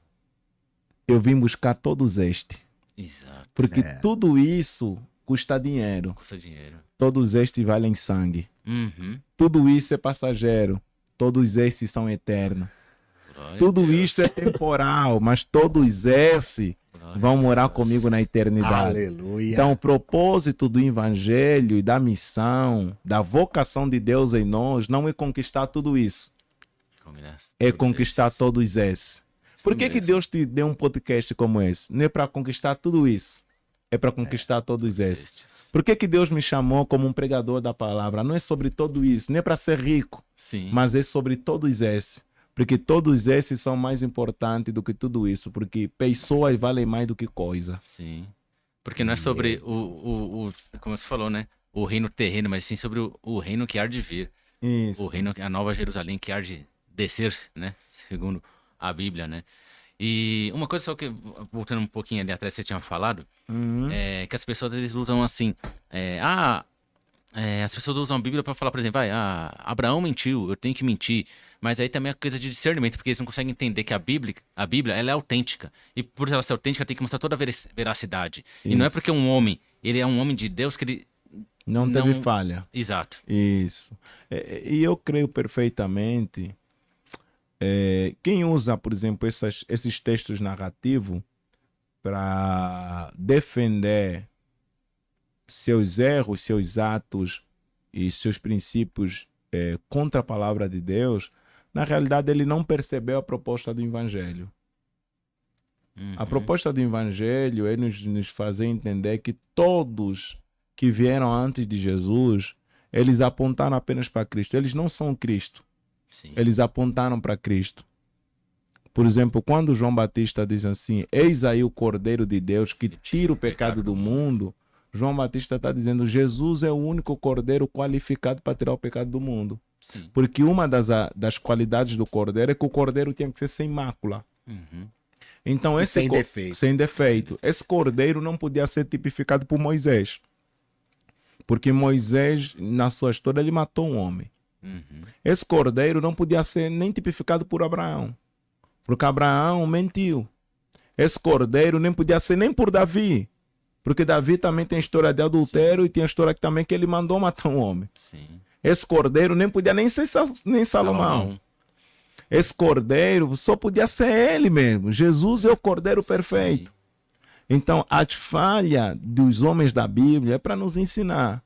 Eu vim buscar todos este. Exato. Porque tudo isso, custa dinheiro. Custa dinheiro. Todos estes valem sangue. Uhum. Tudo isso é passageiro. Todos esses são eternos. Glória a Tudo Deus. isto é temporal, mas todos esses Glória vão a morar Deus. comigo na eternidade. Aleluia. Então, o propósito do evangelho e da missão, da vocação de Deus em nós, não é conquistar tudo isso, é conquistar todos esses. Por que Deus te deu um podcast como esse? Não é para conquistar tudo isso, é para conquistar todos esses. Por que Deus me chamou como um pregador da palavra? Não é sobre tudo isso, não é para ser rico, Sim. mas é sobre todos esses. Porque todos esses são mais importantes do que tudo isso, porque pessoas valem mais do que coisa. Sim. Porque não é sobre como você falou, né? O reino terreno, mas sim sobre o reino que há de vir. Isso. O reino, a nova Jerusalém que há de descer-se, né? Segundo a Bíblia, né? E uma coisa só que, voltando um pouquinho ali atrás, você tinha falado, é que as pessoas eles usam assim, as pessoas usam a Bíblia para falar, por exemplo, Abraão mentiu, eu tenho que mentir. Mas aí também é coisa de discernimento, porque eles não conseguem entender que a Bíblia ela é autêntica. E por ela ser autêntica, tem que mostrar toda a veracidade. E não é Isso. porque um homem, ele é um homem de Deus que ele... Não teve falha. Exato. Isso. E eu creio perfeitamente. Quem usa, por exemplo, esses textos narrativos para defender seus erros, seus atos e seus princípios contra a palavra de Deus, na realidade ele não percebeu a proposta do Evangelho. A proposta do Evangelho é nos fazer entender que todos que vieram antes de Jesus, eles apontaram apenas para Cristo. Eles não são Cristo. Sim. Eles apontaram para Cristo. Por exemplo, quando João Batista diz assim, eis aí o Cordeiro de Deus que tira o pecado do mundo, João Batista está dizendo, Jesus é o único Cordeiro qualificado para tirar o pecado do mundo. Sim. Porque uma das qualidades do Cordeiro é que o Cordeiro tinha que ser sem mácula. Então, E sem defeito. Sem defeito. Esse Cordeiro não podia ser tipificado por Moisés. Porque Moisés, na sua história, ele matou um homem. Esse Cordeiro não podia ser nem tipificado por Abraão. Porque Abraão mentiu. Esse Cordeiro nem podia ser nem por Davi. Porque Davi também tem história de adultério. Sim. E tem a história também que ele mandou matar um homem. Sim. Esse Cordeiro nem podia nem ser nem Salomão. Esse Cordeiro só podia ser ele mesmo. Jesus é o Cordeiro perfeito. Sim. Então, a falha dos homens da Bíblia é para nos ensinar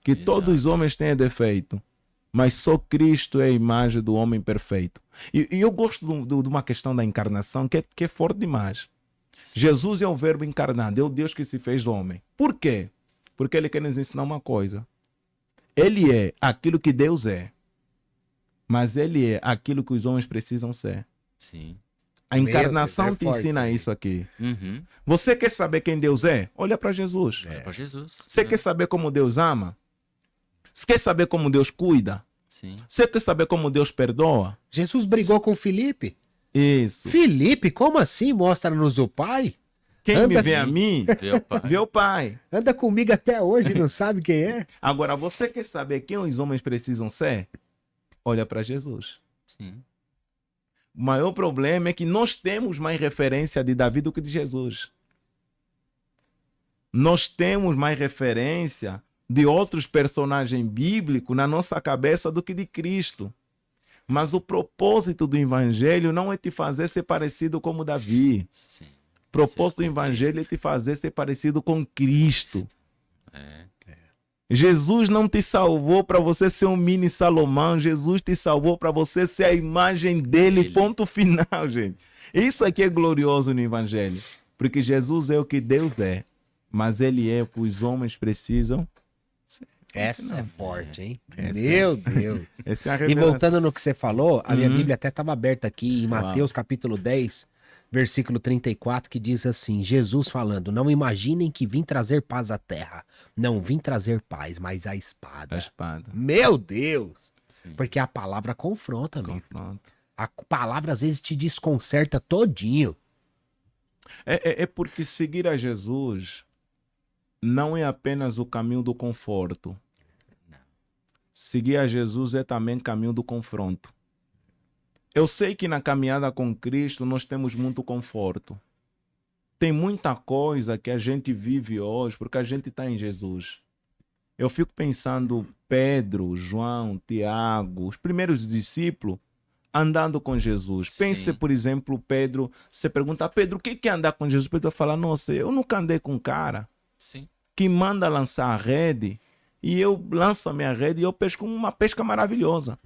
que todos os homens têm defeito, mas só Cristo é a imagem do homem perfeito. E eu gosto de uma questão da encarnação que é forte demais. Sim. Jesus é o verbo encarnado, é o Deus que se fez homem. Por quê? Porque ele quer nos ensinar uma coisa. Ele é aquilo que Deus é, mas ele é aquilo que os homens precisam ser. Sim. A encarnação te ensina isso aqui. Você quer saber quem Deus é? Olha para Jesus. Olha para Jesus. Você quer saber como Deus ama? Você quer saber como Deus cuida? Sim. Você quer saber como Deus perdoa? Jesus brigou com Filipe. Isso. Filipe, como assim? Mostra-nos o Pai? Quem me vê a mim, vê o Pai. Anda comigo até hoje, não sabe quem é? Agora, você quer saber quem os homens precisam ser? Olha para Jesus. Sim. O maior problema é que nós temos mais referência de Davi do que de Jesus. Nós temos mais referência de outros personagens bíblicos na nossa cabeça do que de Cristo. Mas o propósito do Evangelho não é te fazer ser parecido como Davi. Sim. O propósito do Evangelho é te fazer ser parecido com Cristo. Jesus não te salvou para você ser um mini Salomão. Jesus te salvou para você ser a imagem dele, ponto final, gente. Isso aqui é glorioso no Evangelho. Porque Jesus é o que Deus é. Mas ele é o que os homens precisam ser. Essa é forte, hein? Essa Meu Deus. Essa é a E revelação. voltando no que você falou, a minha Bíblia até estava aberta aqui em Mateus capítulo 10, versículo 34, que diz assim, Jesus falando, não imaginem que vim trazer paz à terra. Não vim trazer paz, mas a espada. A espada. Meu Deus! Sim. Porque a palavra confronta, amigo. Confronto. A palavra às vezes te desconcerta todinho. É porque seguir a Jesus não é apenas o caminho do conforto. Seguir a Jesus é também caminho do confronto. Eu sei que na caminhada com Cristo nós temos muito conforto. Tem muita coisa que a gente vive hoje porque a gente está em Jesus. Eu fico pensando Pedro, João, Tiago, os primeiros discípulos andando com Jesus. Pense, Sim. por exemplo, Pedro, você pergunta, Pedro, o que é andar com Jesus? Pedro vai falar, nossa, eu nunca andei com um cara Sim. que manda lançar a rede e eu lanço a minha rede e eu pesco uma pesca maravilhosa.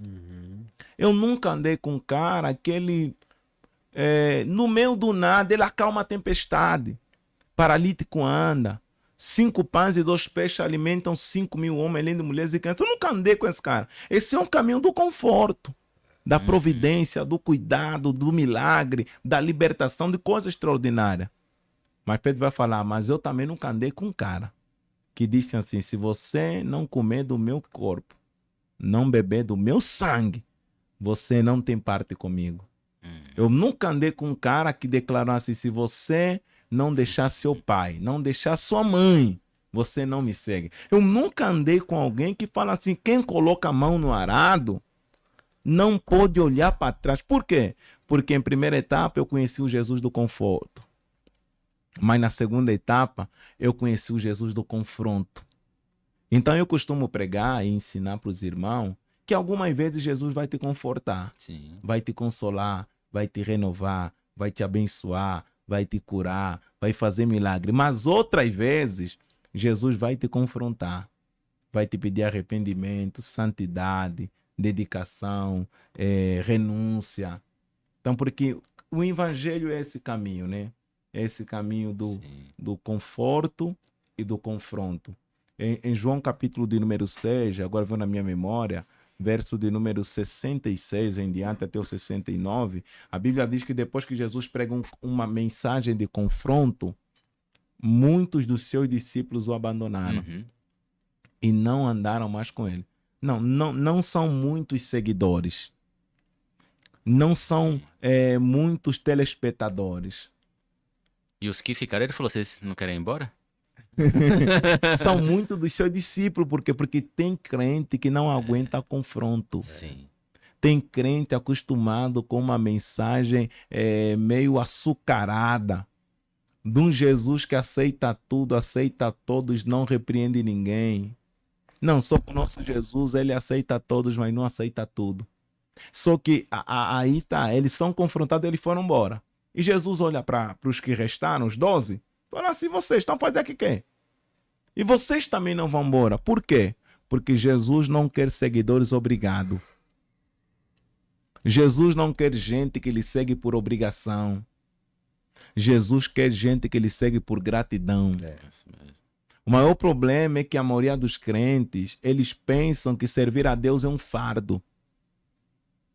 Eu nunca andei com um cara que ele, no meio do nada, ele acalma a tempestade. Paralítico anda. 5 pães e 2 peixes alimentam 5.000 homens, além de mulheres e crianças. Eu nunca andei com esse cara. Esse é um caminho do conforto, da providência, do cuidado, do milagre, da libertação, de coisa extraordinária. Mas Pedro vai falar, mas eu também nunca andei com um cara que disse assim, se você não comer do meu corpo, não beber do meu sangue, você não tem parte comigo. Eu nunca andei com um cara que declarou assim, se você não deixar seu pai, não deixar sua mãe, você não me segue. Eu nunca andei com alguém que fala assim, quem coloca a mão no arado não pode olhar para trás. Por quê? Porque em primeira etapa eu conheci o Jesus do conforto. Mas na segunda etapa eu conheci o Jesus do confronto. Então eu costumo pregar e ensinar para os irmãos que algumas vezes Jesus vai te confortar, Sim. vai te consolar, vai te renovar, vai te abençoar, vai te curar, vai fazer milagre. Mas outras vezes, Jesus vai te confrontar, vai te pedir arrependimento, santidade, dedicação, renúncia. Então, porque o evangelho é esse caminho, né? É esse caminho do conforto e do confronto. Em João capítulo de número 6, agora vou na minha memória, verso de número 66 em diante até o 69, a Bíblia diz que depois que Jesus prega uma mensagem de confronto, muitos dos seus discípulos o abandonaram e não andaram mais com ele. Não são muitos seguidores, não são muitos telespectadores. E os que ficaram, ele falou, vocês não querem ir embora? São muitos dos seus discípulos, porque tem crente que não aguenta confronto. Sim. Tem crente acostumado com uma mensagem meio açucarada, de um Jesus que aceita tudo, aceita todos, não repreende ninguém. Não, só que o nosso Jesus, ele aceita todos, mas não aceita tudo. Só que aí tá, eles são confrontados, eles foram embora. E Jesus olha para os que restaram, os 12, fala assim, vocês estão fazendo aqui quê? E vocês também não vão embora. Por quê? Porque Jesus não quer seguidores obrigados. Jesus não quer gente que lhe segue por obrigação. Jesus quer gente que lhe segue por gratidão. O maior problema é que a maioria dos crentes, eles pensam que servir a Deus é um fardo.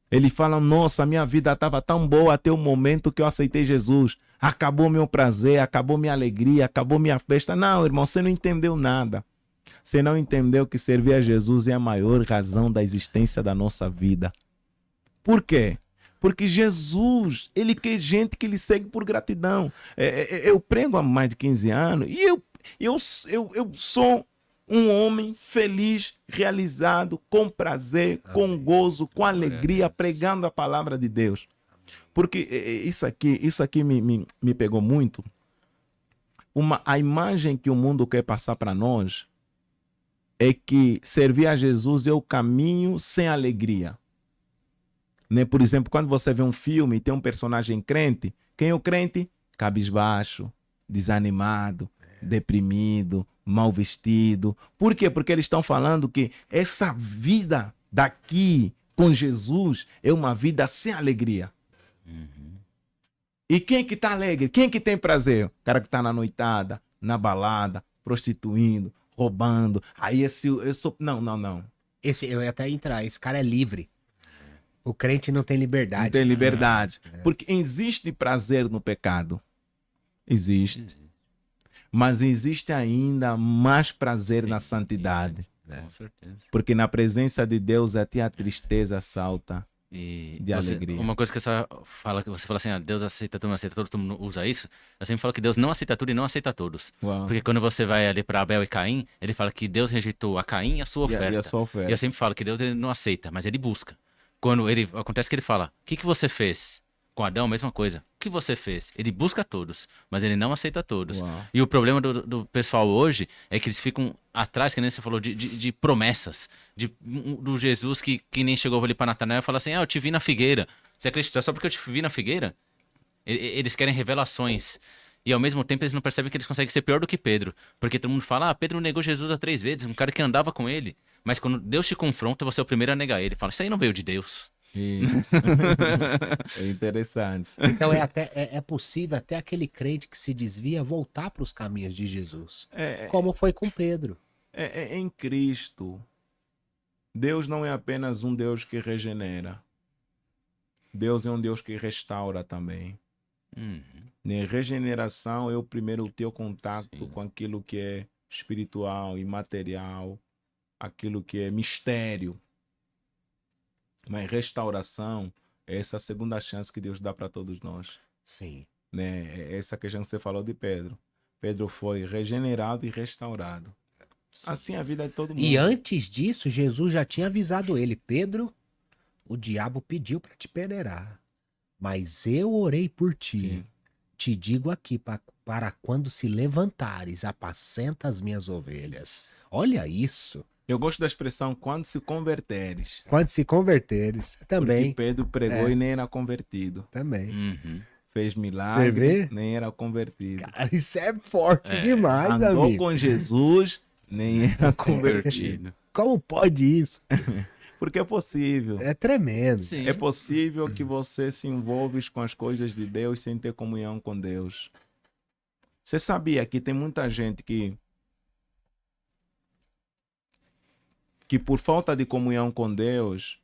Eles falam, nossa, minha vida estava tão boa até o momento que eu aceitei Jesus. Acabou meu prazer, acabou minha alegria, acabou minha festa. Não, irmão, você não entendeu nada. Você não entendeu que servir a Jesus é a maior razão da existência da nossa vida. Por quê? Porque Jesus, ele quer gente que lhe segue por gratidão. Eu prego há mais de 15 anos e eu sou um homem feliz, realizado, com prazer, com gozo, com alegria, pregando a palavra de Deus. Porque isso aqui me pegou muito. A imagem que o mundo quer passar para nós é que servir a Jesus é o caminho sem alegria. Né? Por exemplo, quando você vê um filme e tem um personagem crente, quem é o crente? Cabisbaixo, desanimado, deprimido, mal vestido. Por quê? Porque eles estão falando que essa vida daqui com Jesus é uma vida sem alegria. E quem que está alegre? Quem que tem prazer? O cara que está na noitada, na balada, prostituindo, roubando. Aí Não. Eu ia até entrar, esse cara é livre. O crente não tem liberdade. Não tem liberdade. Porque existe prazer no pecado. Existe. Mas existe ainda mais prazer na santidade. Com certeza. Porque na presença de Deus até a tristeza salta de alegria. Uma coisa que você fala assim, Deus aceita tudo, não aceita todo mundo usa isso. Eu sempre falo que Deus não aceita tudo e não aceita todos. Uau. Porque quando você vai ali para Abel e Caim, ele fala que Deus rejeitou a Caim e a sua oferta. E a sua oferta. E eu sempre falo que Deus ele não aceita, mas ele busca. Quando acontece que ele fala, o que você fez? Com Adão, a mesma coisa. O que você fez? Ele busca todos, mas ele não aceita todos. Uau. E o problema do pessoal hoje é que eles ficam atrás, que nem você falou, de promessas. Do Jesus que nem chegou ali para Natanael e falou assim, eu te vi na figueira. Você acredita só porque eu te vi na figueira? Eles querem revelações. E ao mesmo tempo eles não percebem que eles conseguem ser pior do que Pedro. Porque todo mundo fala, Pedro negou Jesus 3 vezes, um cara que andava com ele. Mas quando Deus te confronta, você é o primeiro a negar ele. Fala, isso aí não veio de Deus. Isso. É interessante. Então é possível até aquele crente que se desvia voltar para os caminhos de Jesus. Como foi com Pedro. Em Cristo, Deus não é apenas um Deus que regenera. Deus é um Deus que restaura também. Na regeneração é o primeiro teu contato com aquilo que é espiritual, imaterial, aquilo que é mistério. Mas restauração é essa segunda chance que Deus dá para todos nós. Sim. Né? Essa questão que você falou de Pedro. Pedro foi regenerado e restaurado. Sim. Assim a vida de todo mundo. E antes disso, Jesus já tinha avisado ele, Pedro, o diabo pediu para te peneirar, mas eu orei por ti. Sim. Te digo aqui, para quando se levantares, apacenta as minhas ovelhas. Olha isso. Eu gosto da expressão quando se converteres. Quando se converteres, também. Porque Pedro pregou e nem era convertido. Também. Fez milagre, Você vê? nem era convertido. Cara, isso é forte demais, Andou amigo. com Jesus, nem era convertido. Como pode isso? Porque é possível. É tremendo. Sim. É possível que você se envolva com as coisas de Deus sem ter comunhão com Deus. Você sabia que tem muita gente que por falta de comunhão com Deus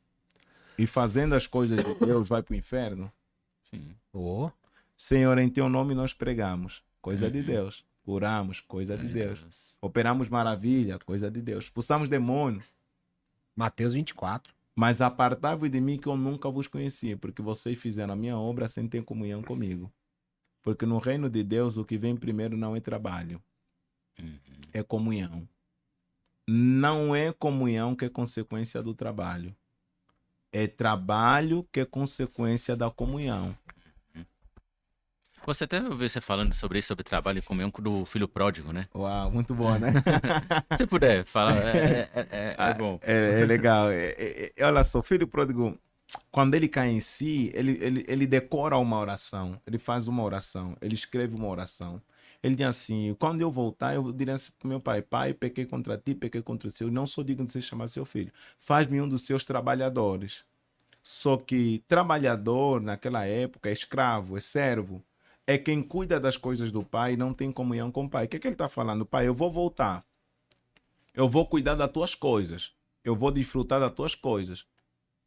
e fazendo as coisas de Deus vai para o inferno? Sim. Oh. Senhor, em teu nome nós pregamos, coisa de Deus. Curamos, coisa de Deus. Operamos maravilha, coisa de Deus. Expulsamos demônio. Mateus 24. Mas apartai-vos de mim que eu nunca vos conheci, porque vocês fizeram a minha obra sem ter comunhão comigo. Porque no reino de Deus o que vem primeiro não é trabalho, é comunhão. Não é comunhão que é consequência do trabalho. É trabalho que é consequência da comunhão. Você até ouviu você falando sobre isso, sobre trabalho e comunhão do filho pródigo, né? Uau, muito bom, né? Se puder falar, é bom. É legal. Olha só, o filho pródigo, quando ele cai em si, ele decora uma oração. Ele faz uma oração. Ele escreve uma oração. Ele diz assim, quando eu voltar, eu direi assim para o meu pai, pai, pequei contra ti, pequei contra o Senhor, não sou digno de ser chamado seu filho. Faz-me um dos seus trabalhadores. Só que trabalhador, naquela época, é escravo, é servo. É quem cuida das coisas do pai e não tem comunhão com o pai. O que é que ele está falando? Pai, eu vou voltar. Eu vou cuidar das tuas coisas. Eu vou desfrutar das tuas coisas.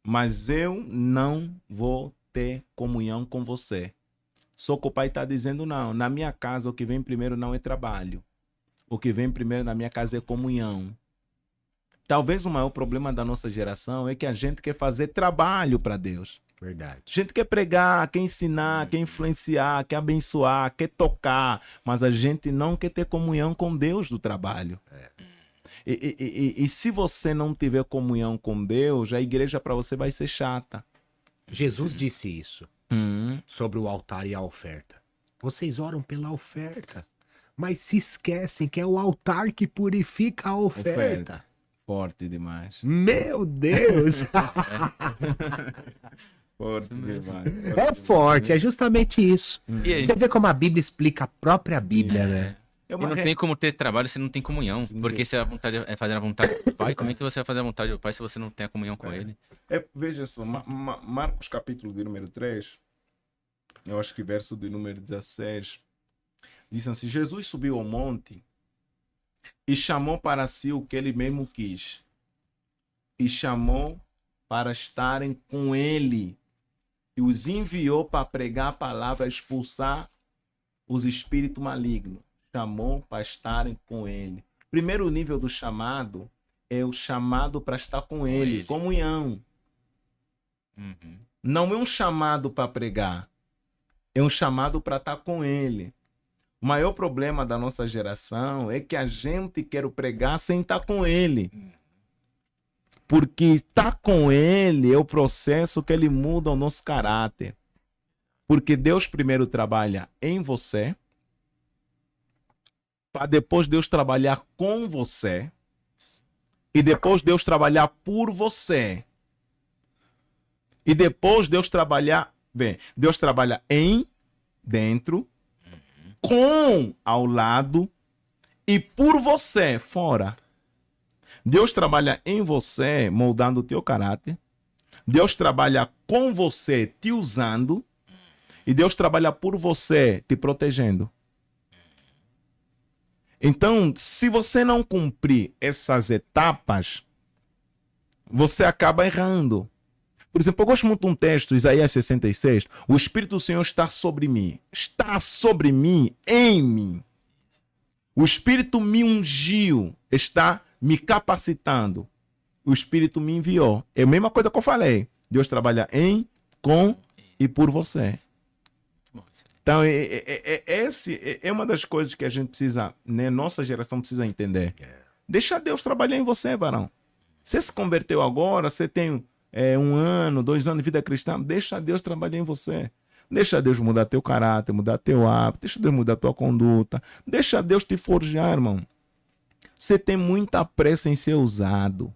Mas eu não vou ter comunhão com você. Só que o pai está dizendo não. Na minha casa o que vem primeiro não é trabalho. O que vem primeiro na minha casa é comunhão. Talvez o maior problema da nossa geração é que a gente quer fazer trabalho para Deus. Verdade. A gente quer pregar, quer ensinar, quer influenciar, quer abençoar, quer tocar, mas a gente não quer ter comunhão com Deus do trabalho. E se você não tiver comunhão com Deus, a igreja para você vai ser chata. Jesus disse isso sobre o altar e a oferta. Vocês oram pela oferta, mas se esquecem que é o altar que purifica a oferta. Forte demais. Meu Deus! Forte demais. É forte, é justamente isso. E aí? Você vê como a Bíblia explica a própria Bíblia, né? É E uma não tem como ter trabalho se não tem comunhão. Porque se a vontade é fazer a vontade do pai, como é que você vai fazer a vontade do pai se você não tem a comunhão com ele? Veja só, Marcos capítulo de número 3, eu acho que verso de número 16, diz assim, Jesus subiu ao monte e chamou para si o que ele mesmo quis. E chamou para estarem com ele. E os enviou para pregar a palavra, expulsar os espíritos malignos. Chamou para estarem com ele. Primeiro nível do chamado é o chamado para estar com ele. Comunhão. Não é um chamado para pregar. É um chamado para estar com ele. O maior problema da nossa geração é que a gente quer pregar sem estar com ele. Porque estar com ele é o processo que ele muda o nosso caráter. Porque Deus primeiro trabalha em você, para depois Deus trabalhar com você, e depois Deus trabalhar por você. E depois Deus trabalhar, bem, Deus trabalha em, dentro, com, ao lado, e por você, fora. Deus trabalha em você, moldando o teu caráter. Deus trabalha com você, te usando. E Deus trabalha por você, te protegendo. Então, se você não cumprir essas etapas, você acaba errando. Por exemplo, eu gosto muito de um texto, Isaías 66. O Espírito do Senhor está sobre mim. Está sobre mim, em mim. O Espírito me ungiu, está me capacitando. O Espírito me enviou. É a mesma coisa que eu falei. Deus trabalha em, com e por você. Então, é uma das coisas que a gente precisa, né, nossa geração precisa entender. Deixa Deus trabalhar em você, varão. Você se converteu agora, você tem 1 ano, 2 anos de vida cristã, deixa Deus trabalhar em você. Deixa Deus mudar teu caráter, mudar teu hábito, deixa Deus mudar tua conduta, deixa Deus te forjar, irmão. Você tem muita pressa em ser usado.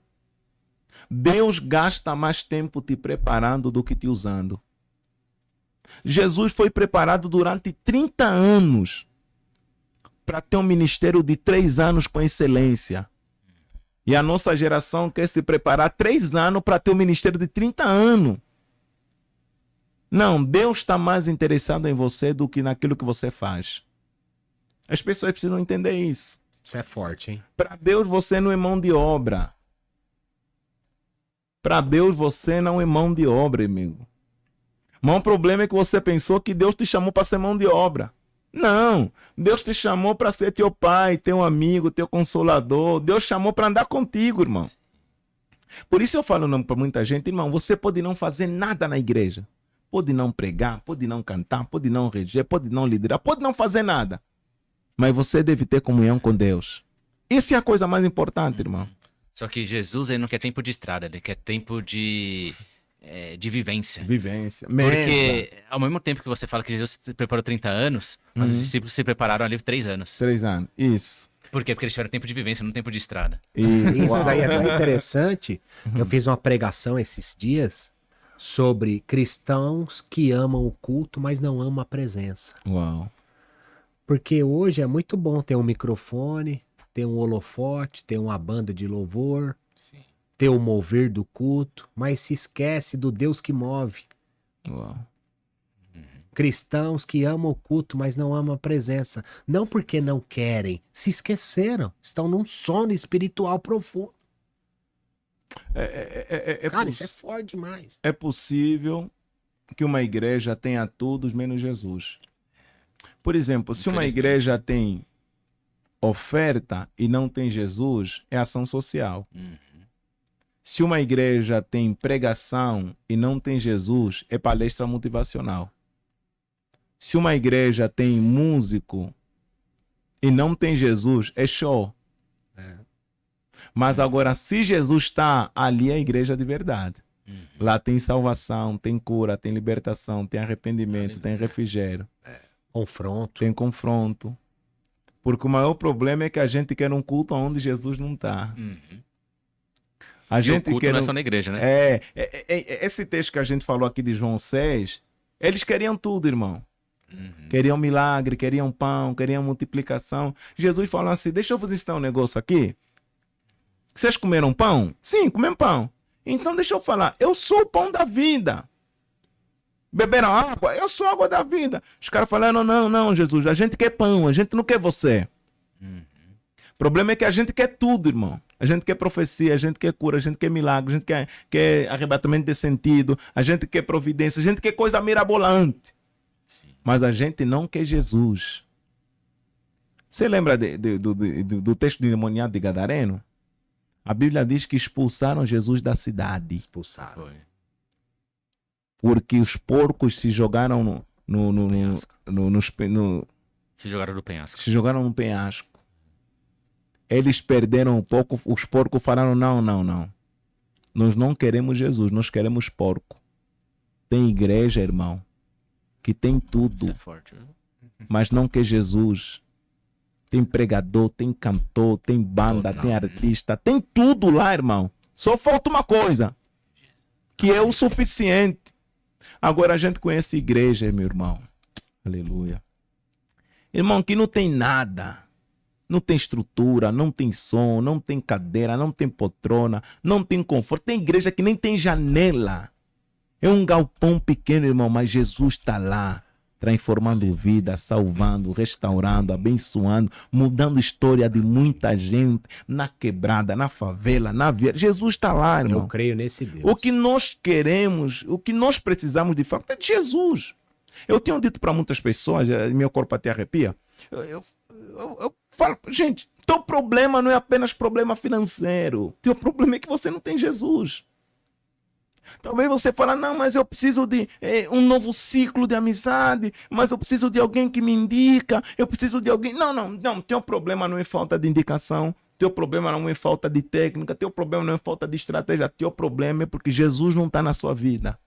Deus gasta mais tempo te preparando do que te usando. Jesus foi preparado durante 30 anos para ter um ministério de 3 anos com excelência. E a nossa geração quer se preparar 3 anos para ter um ministério de 30 anos. Não, Deus está mais interessado em você do que naquilo que você faz. As pessoas precisam entender isso. Isso é forte, hein? Para Deus você não é mão de obra. Para Deus você não é mão de obra, amigo. O maior problema é que você pensou que Deus te chamou para ser mão de obra. Não, Deus te chamou para ser teu pai, teu amigo, teu consolador. Deus chamou para andar contigo, irmão. Por isso eu falo para muita gente, irmão, você pode não fazer nada na igreja. Pode não pregar, pode não cantar, pode não reger, pode não liderar, pode não fazer nada. Mas você deve ter comunhão com Deus. Isso é a coisa mais importante, irmão. Só que Jesus ele não quer tempo de estrada, ele quer tempo de vivência. Vivência. Porque ao mesmo tempo que você fala que Jesus se preparou 30 anos, mas os discípulos se prepararam ali 3 anos. 3 anos, isso. Por quê? Porque eles tiveram tempo de vivência, não tempo de estrada. Isso daí é tão interessante. Eu fiz uma pregação esses dias sobre cristãos que amam o culto, mas não amam a presença. Uau. Porque hoje é muito bom ter um microfone, ter um holofote, ter uma banda de louvor, ter o mover do culto, mas se esquece do Deus que move. Uau. Cristãos que amam o culto, mas não amam a presença. Não porque não querem, se esqueceram. Estão num sono espiritual profundo. Cara, isso é forte demais. É possível que uma igreja tenha todos menos Jesus. Por exemplo, se uma igreja tem oferta e não tem Jesus, é ação social. Se uma igreja tem pregação e não tem Jesus, é palestra motivacional. Se uma igreja tem músico e não tem Jesus, é show. Mas agora, se Jesus está ali, é a igreja de verdade. Lá tem salvação, tem cura, tem libertação, tem arrependimento, tem refrigério. Confronto. Tem confronto. Porque o maior problema é que a gente quer um culto onde Jesus não está. A gente o culto quer não é só na igreja, né? Esse texto que a gente falou aqui de João 6, eles queriam tudo, irmão. Queriam milagre, queriam pão, queriam multiplicação. Jesus falou assim, deixa eu vos ensinar um negócio aqui. Vocês comeram pão? Sim, comemos pão. Então deixa eu falar, eu sou o pão da vida. Beberam água? Eu sou a água da vida. Os caras falaram, não, Jesus, a gente quer pão, a gente não quer você. O problema é que a gente quer tudo, irmão. A gente quer profecia, a gente quer cura, a gente quer milagre, a gente quer arrebatamento de sentido, a gente quer providência, a gente quer coisa mirabolante. Mas a gente não quer Jesus. Você lembra do texto do endemoniado de Gadareno? A Bíblia diz que expulsaram Jesus da cidade. Expulsaram. Foi. Porque os porcos se jogaram Se jogaram do penhasco. Se jogaram no penhasco. Eles perderam um pouco, os porcos falaram, não. Nós não queremos Jesus, nós queremos porco. Tem igreja, irmão, que tem Isso tudo, é forte, viu? mas não quer Jesus. Tem pregador, tem cantor, tem banda, tem artista, tem tudo lá, irmão. Só falta uma coisa, que é o suficiente. Agora a gente conhece igreja, meu irmão. Aleluia. Irmão, que não tem nada. Não tem estrutura, não tem som, não tem cadeira, não tem poltrona, não tem conforto. Tem igreja que nem tem janela. É um galpão pequeno, irmão, mas Jesus está lá, transformando vida, salvando, restaurando, abençoando, mudando a história de muita gente na quebrada, na favela, na via. Jesus está lá, irmão. Eu creio nesse Deus. O que nós queremos, o que nós precisamos de fato é de Jesus. Eu tenho dito para muitas pessoas, meu corpo até arrepia, eu falo, gente, teu problema não é apenas problema financeiro, teu problema é que você não tem Jesus. Talvez você fale, não, mas eu preciso de um novo ciclo de amizade, mas eu preciso de alguém que me indica, eu preciso de alguém... Não, teu problema não é falta de indicação, teu problema não é falta de técnica, teu problema não é falta de estratégia, teu problema é porque Jesus não está na sua vida.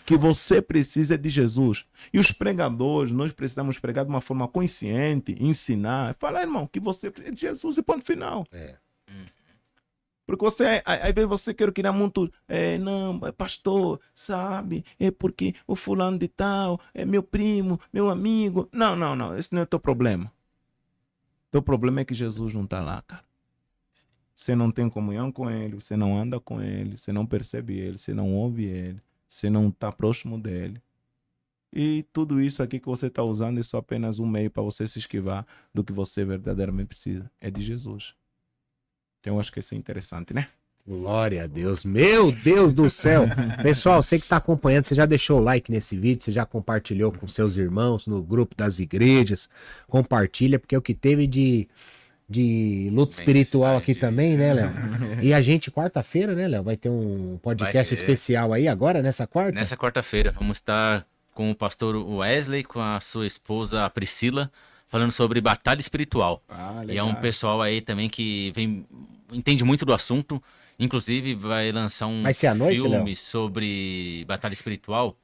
Que você precisa de Jesus. E os pregadores, nós precisamos pregar de uma forma consciente, ensinar, falar, irmão, que você precisa de Jesus e ponto final. Porque você, às vezes você quer criar muito, não, pastor, sabe, é porque o fulano de tal, é meu primo, meu amigo. Não, esse não é o teu problema. Teu problema é que Jesus não está lá, cara. Você não tem comunhão com ele, você não anda com ele, você não percebe ele, você não ouve ele, você não está próximo dele. E tudo isso aqui que você está usando é só apenas um meio para você se esquivar do que você verdadeiramente precisa. É de Jesus. Então eu acho que isso é interessante, né? Glória a Deus. Meu Deus do céu. Pessoal, você que está acompanhando, você já deixou o like nesse vídeo, você já compartilhou com seus irmãos no grupo das igrejas. Compartilha, porque é o que teve de luta espiritual aqui também, né, Léo? E a gente, quarta-feira, né, Léo? Vai ter um podcast especial aí agora, nessa quarta? Nessa quarta-feira, vamos estar com o pastor Wesley, com a sua esposa a Priscila, falando sobre batalha espiritual. E é um pessoal aí também que entende muito do assunto. Inclusive, vai lançar um Vai ser à noite, filme Léo? sobre batalha espiritual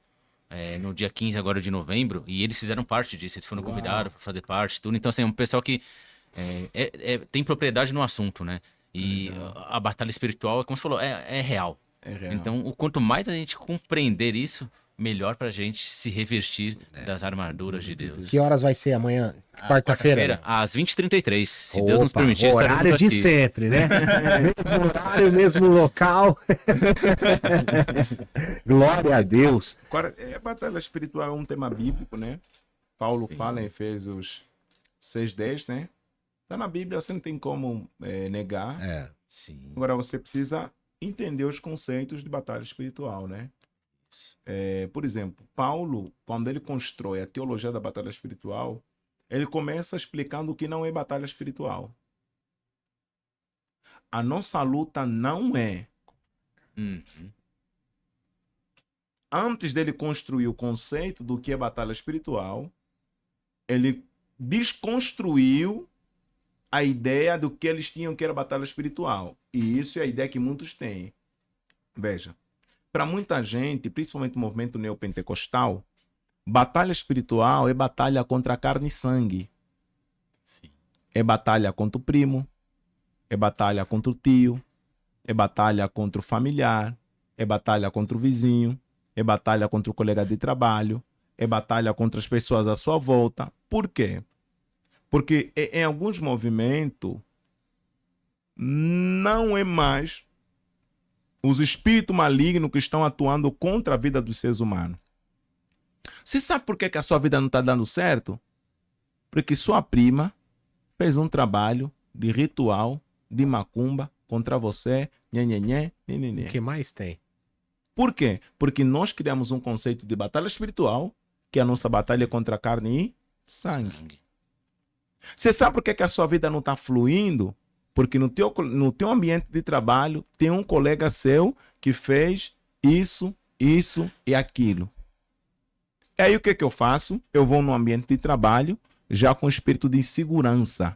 no dia 15 agora de novembro. E eles fizeram parte disso, eles foram convidados para fazer parte, tudo. Então, assim, é um pessoal que tem propriedade no assunto, né? E a batalha espiritual, como você falou, é real. É real. Então, quanto mais a gente compreender isso, melhor pra gente se revestir das armaduras de Deus. Que horas vai ser amanhã? Quarta-feira? Às 20h33, se Deus nos permitir, horário estaremos de aqui. sempre, né? Mesmo horário, mesmo local. Glória a Deus. Agora, a batalha espiritual é um tema bíblico, né? Paulo fala em Efésios 6:10, né? Está na Bíblia, você não tem como negar. Sim. Agora, você precisa entender os conceitos de batalha espiritual, né? Por exemplo, Paulo, quando ele constrói a teologia da batalha espiritual, ele começa explicando o que não é batalha espiritual. A nossa luta não é. Antes dele construir o conceito do que é batalha espiritual, ele desconstruiu a ideia do que eles tinham que era batalha espiritual. E isso é a ideia que muitos têm. Veja, para muita gente, principalmente o movimento neopentecostal, batalha espiritual é batalha contra a carne e sangue. Sim. É batalha contra o primo, é batalha contra o tio, é batalha contra o familiar, é batalha contra o vizinho, é batalha contra o colega de trabalho, é batalha contra as pessoas à sua volta. Por quê? Porque em alguns movimentos não é mais os espíritos malignos que estão atuando contra a vida dos seres humanos. Você sabe por que a sua vida não está dando certo? Porque sua prima fez um trabalho de ritual, de macumba contra você. O que mais tem? Por quê? Porque nós criamos um conceito de batalha espiritual, que a nossa batalha é contra a carne e sangue. Você sabe por que a sua vida não está fluindo? Porque no teu ambiente de trabalho tem um colega seu que fez isso e aquilo. E aí o que eu faço? Eu vou no ambiente de trabalho já com espírito de insegurança.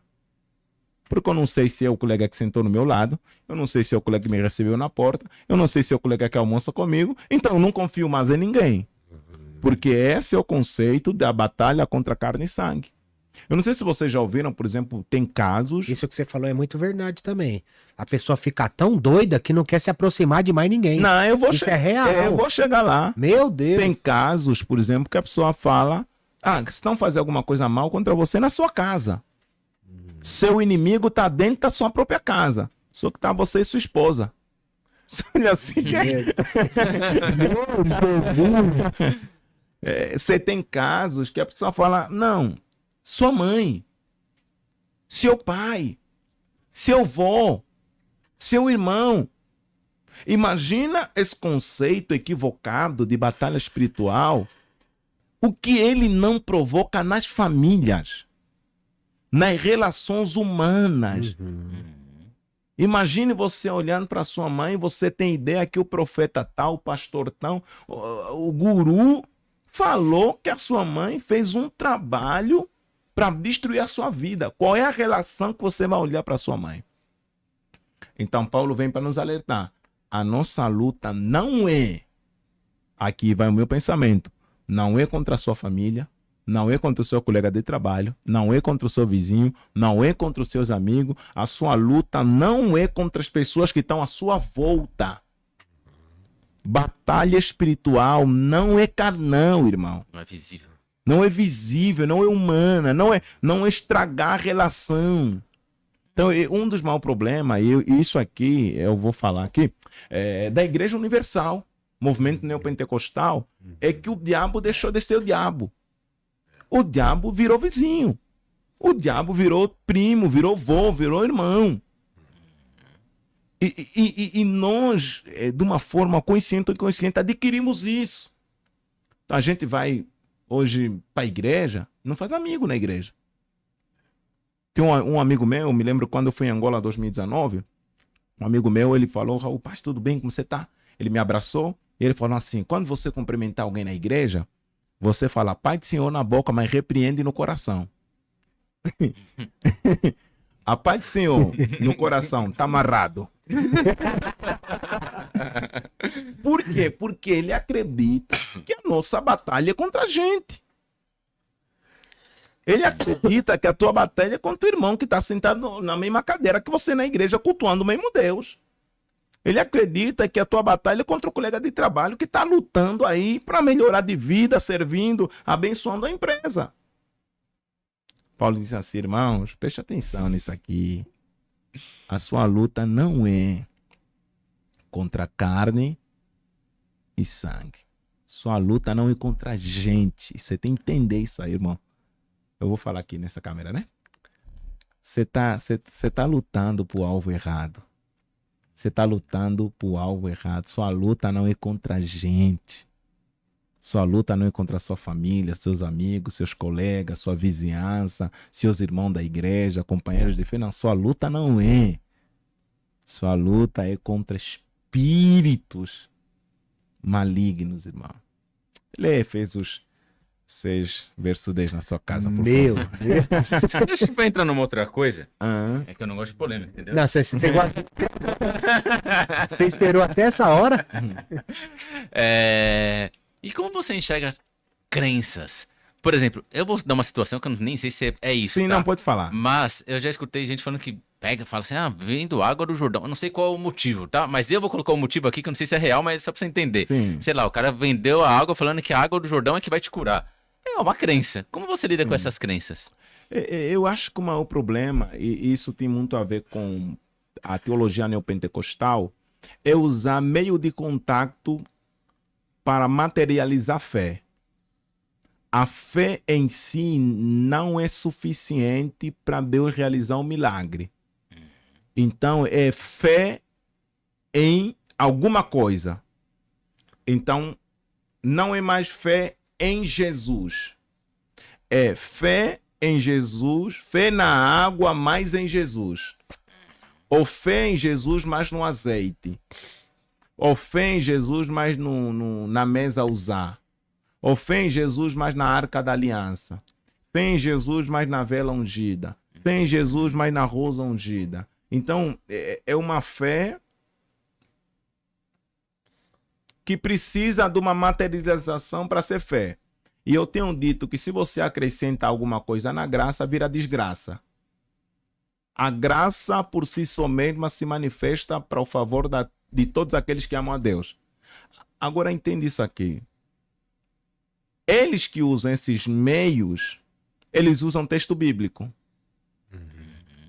Porque eu não sei se é o colega que sentou no meu lado, eu não sei se é o colega que me recebeu na porta, eu não sei se é o colega que almoça comigo, então eu não confio mais em ninguém. Porque esse é o conceito da batalha contra carne e sangue. Eu não sei se vocês já ouviram, por exemplo, tem casos... Isso que você falou é muito verdade também. A pessoa fica tão doida que não quer se aproximar de mais ninguém. Não, Isso é real. Eu vou chegar lá. Meu Deus. Tem casos, por exemplo, que a pessoa fala: que estão fazendo alguma coisa mal contra você na sua casa. Seu inimigo está dentro da sua própria casa. Só que está você e sua esposa. Olha assim que você tem casos que a pessoa fala: não, sua mãe, seu pai, seu avô, seu irmão. Imagina esse conceito equivocado de batalha espiritual, o que ele não provoca nas famílias, nas relações humanas. Imagine você olhando para sua mãe, você tem ideia que o profeta tal, o pastor tal, o guru falou que a sua mãe fez um trabalho para destruir a sua vida. Qual é a relação que você vai olhar para sua mãe? Então Paulo vem para nos alertar. A nossa luta não é, aqui vai o meu pensamento, não é contra a sua família, não é contra o seu colega de trabalho, não é contra o seu vizinho, não é contra os seus amigos. A sua luta não é contra as pessoas que estão à sua volta. Batalha espiritual não é carnão, irmão. Não é visível. Não é visível, não é humana, não é estragar a relação. Então, um dos maus problemas, isso aqui, eu vou falar aqui, da Igreja Universal, movimento neopentecostal, é que o diabo deixou de ser o diabo. O diabo virou vizinho. O diabo virou primo, virou vô, virou irmão. E nós, de uma forma consciente ou inconsciente, adquirimos isso. Então, a gente vai hoje para a igreja, não faz amigo na igreja. Tem um amigo meu, eu me lembro quando eu fui em Angola em 2019, um amigo meu, ele falou: Raul, pai, tudo bem, como você tá? Ele me abraçou e ele falou assim: quando você cumprimentar alguém na igreja, você fala Pai do Senhor na boca, mas repreende no coração. A paz do Senhor no coração está amarrado. Por quê? Porque ele acredita que a nossa batalha é contra a gente. Ele acredita que a tua batalha é contra o irmão que está sentado na mesma cadeira que você na igreja, cultuando o mesmo Deus. Ele acredita que a tua batalha é contra o colega de trabalho que está lutando aí para melhorar de vida, servindo, abençoando a empresa. Paulo disse assim: irmãos, preste atenção nisso aqui. A sua luta não é contra carne e sangue. Sua luta não é contra a gente. Você tem que entender isso aí, irmão. Eu vou falar aqui nessa câmera, né? Você tá lutando por alvo errado. Você está lutando por algo errado. Sua luta não é contra a gente. Sua luta não é contra a sua família, seus amigos, seus colegas, sua vizinhança, seus irmãos da igreja, companheiros de fé. Não, sua luta não é. Sua luta é contra espíritos malignos, irmão. Lê Efésios 6, verso 10 na sua casa, por Meu favor. Deus. Acho que vai entrar numa outra coisa. Ah, É que eu não gosto de polêmica, entendeu? Não, você esperou até essa hora? E como você enxerga crenças? Por exemplo, eu vou dar uma situação que eu nem sei se é isso, sim, tá? não, pode falar. Mas eu já escutei gente falando que fala assim, vendo água do Jordão. Eu não sei qual é o motivo, tá? Mas eu vou colocar o motivo aqui, que eu não sei se é real, mas só pra você entender. Sim. Sei lá, o cara vendeu a água falando que a água do Jordão é que vai te curar. É uma crença. Como você lida com essas crenças? Eu acho que o maior problema, e isso tem muito a ver com a teologia neopentecostal, é usar meio de contato para materializar a fé. A fé em si não é suficiente para Deus realizar um milagre. Então, é fé em alguma coisa. Então, não é mais fé em Jesus. É fé em Jesus, fé na água, mais em Jesus. Ou fé em Jesus, mais no azeite. Ou fé em Jesus, mais na mesa a usar. Ou fé em Jesus, mais na arca da aliança. Fé em Jesus, mais na vela ungida. Fé em Jesus, mais na rosa ungida. Então, é uma fé que precisa de uma materialização para ser fé. E eu tenho dito que se você acrescenta alguma coisa na graça, vira desgraça. A graça por si só mesma se manifesta para o favor de todos aqueles que amam a Deus. Agora entende isso aqui. Eles que usam esses meios, eles usam texto bíblico.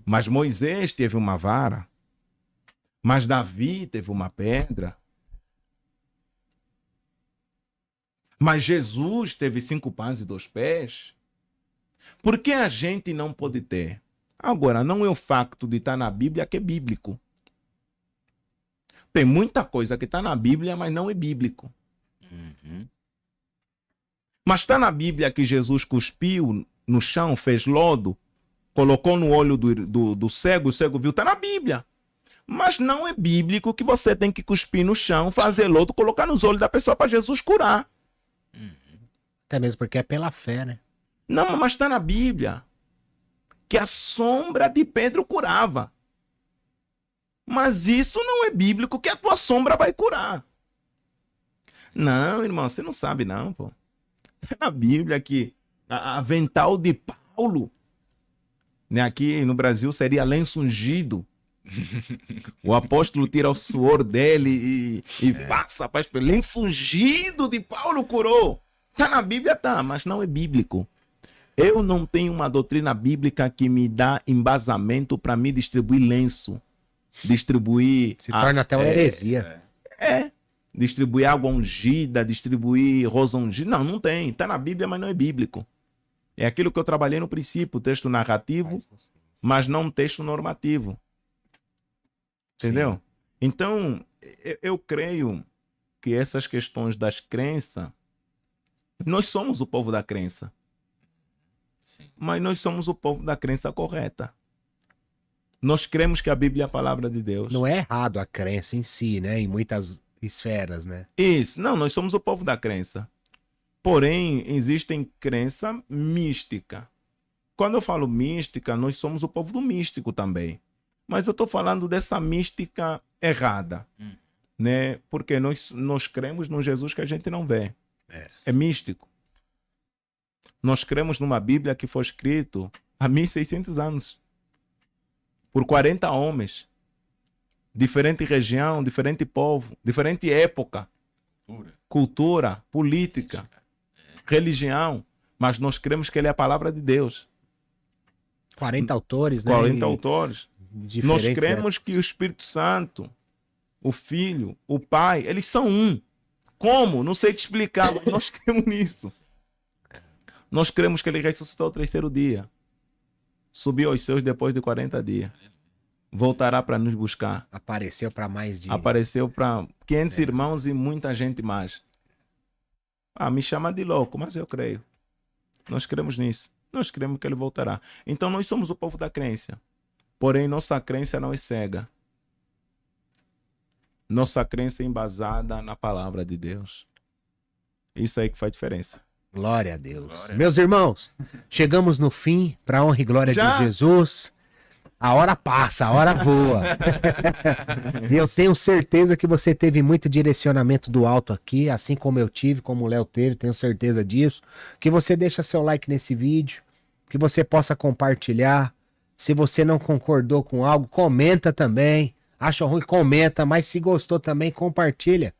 Mas Moisés teve uma vara. Mas Davi teve uma pedra. Mas Jesus teve 5 pães e 2 pés. Por que a gente não pode ter? Agora, não é o facto de estar na Bíblia que é bíblico. Tem muita coisa que está na Bíblia, mas não é bíblico. Mas está na Bíblia que Jesus cuspiu no chão, fez lodo, colocou no olho do cego, o cego viu. Está na Bíblia. Mas não é bíblico que você tem que cuspir no chão, fazer lodo, colocar nos olhos da pessoa para Jesus curar. Até mesmo porque é pela fé, né? Não, mas está na Bíblia que a sombra de Pedro curava. Mas isso não é bíblico que a tua sombra vai curar. Não, irmão, você não sabe não, pô. Está na Bíblia que a avental de Paulo, né, aqui no Brasil seria lenço ungido. O apóstolo tira o suor dele e passa para lenço ungido de Paulo curou. Está na Bíblia, tá, mas não é bíblico. Eu não tenho uma doutrina bíblica que me dá embasamento para me distribuir lenço. Distribuir... Se torna até uma heresia. Distribuir água ungida, distribuir rosa ungida. Não, não tem. Está na Bíblia, mas não é bíblico. É aquilo que eu trabalhei no princípio, texto narrativo, mas não texto normativo. Entendeu? Sim. Então, eu creio que essas questões das crenças, nós somos o povo da crença. Sim. Mas nós somos o povo da crença correta. Nós cremos que a Bíblia é a palavra de Deus. Não é errado a crença em si, né? Em muitas esferas, né? Isso. Não, nós somos o povo da crença. Porém, existem crença mística. Quando eu falo mística, nós somos o povo do místico também. Mas eu estou falando dessa mística errada. Né? Porque nós cremos num Jesus que a gente não vê. É místico. Nós cremos numa Bíblia que foi escrito há 1600 anos. Por 40 homens. Diferente região, diferente povo, diferente época. Cultura, política, religião. Mas nós cremos que ele é a palavra de Deus. 40 autores, né? 40 autores. Nós cremos que o Espírito Santo, o Filho, o Pai, eles são um. Como? Não sei te explicar, mas nós cremos nisso. Nós cremos que ele ressuscitou ao 3º dia. Subiu aos céus depois de 40 dias. Voltará para nos buscar. Apareceu para mais de... Apareceu para 500 irmãos e muita gente mais. Me chama de louco, mas eu creio. Nós cremos nisso. Nós cremos que ele voltará. Então nós somos o povo da crença. Porém, nossa crença não é cega. Nossa crença é embasada na palavra de Deus. Isso aí que faz diferença. Glória a Deus. Meus irmãos, chegamos no fim, para honra e glória de Jesus. A hora passa, a hora voa. E eu tenho certeza que você teve muito direcionamento do alto aqui, assim como eu tive, como o Léo teve, tenho certeza disso. Que você deixa seu like nesse vídeo, que você possa compartilhar. Se você não concordou com algo, comenta também. Acha ruim, comenta, mas se gostou também, compartilha.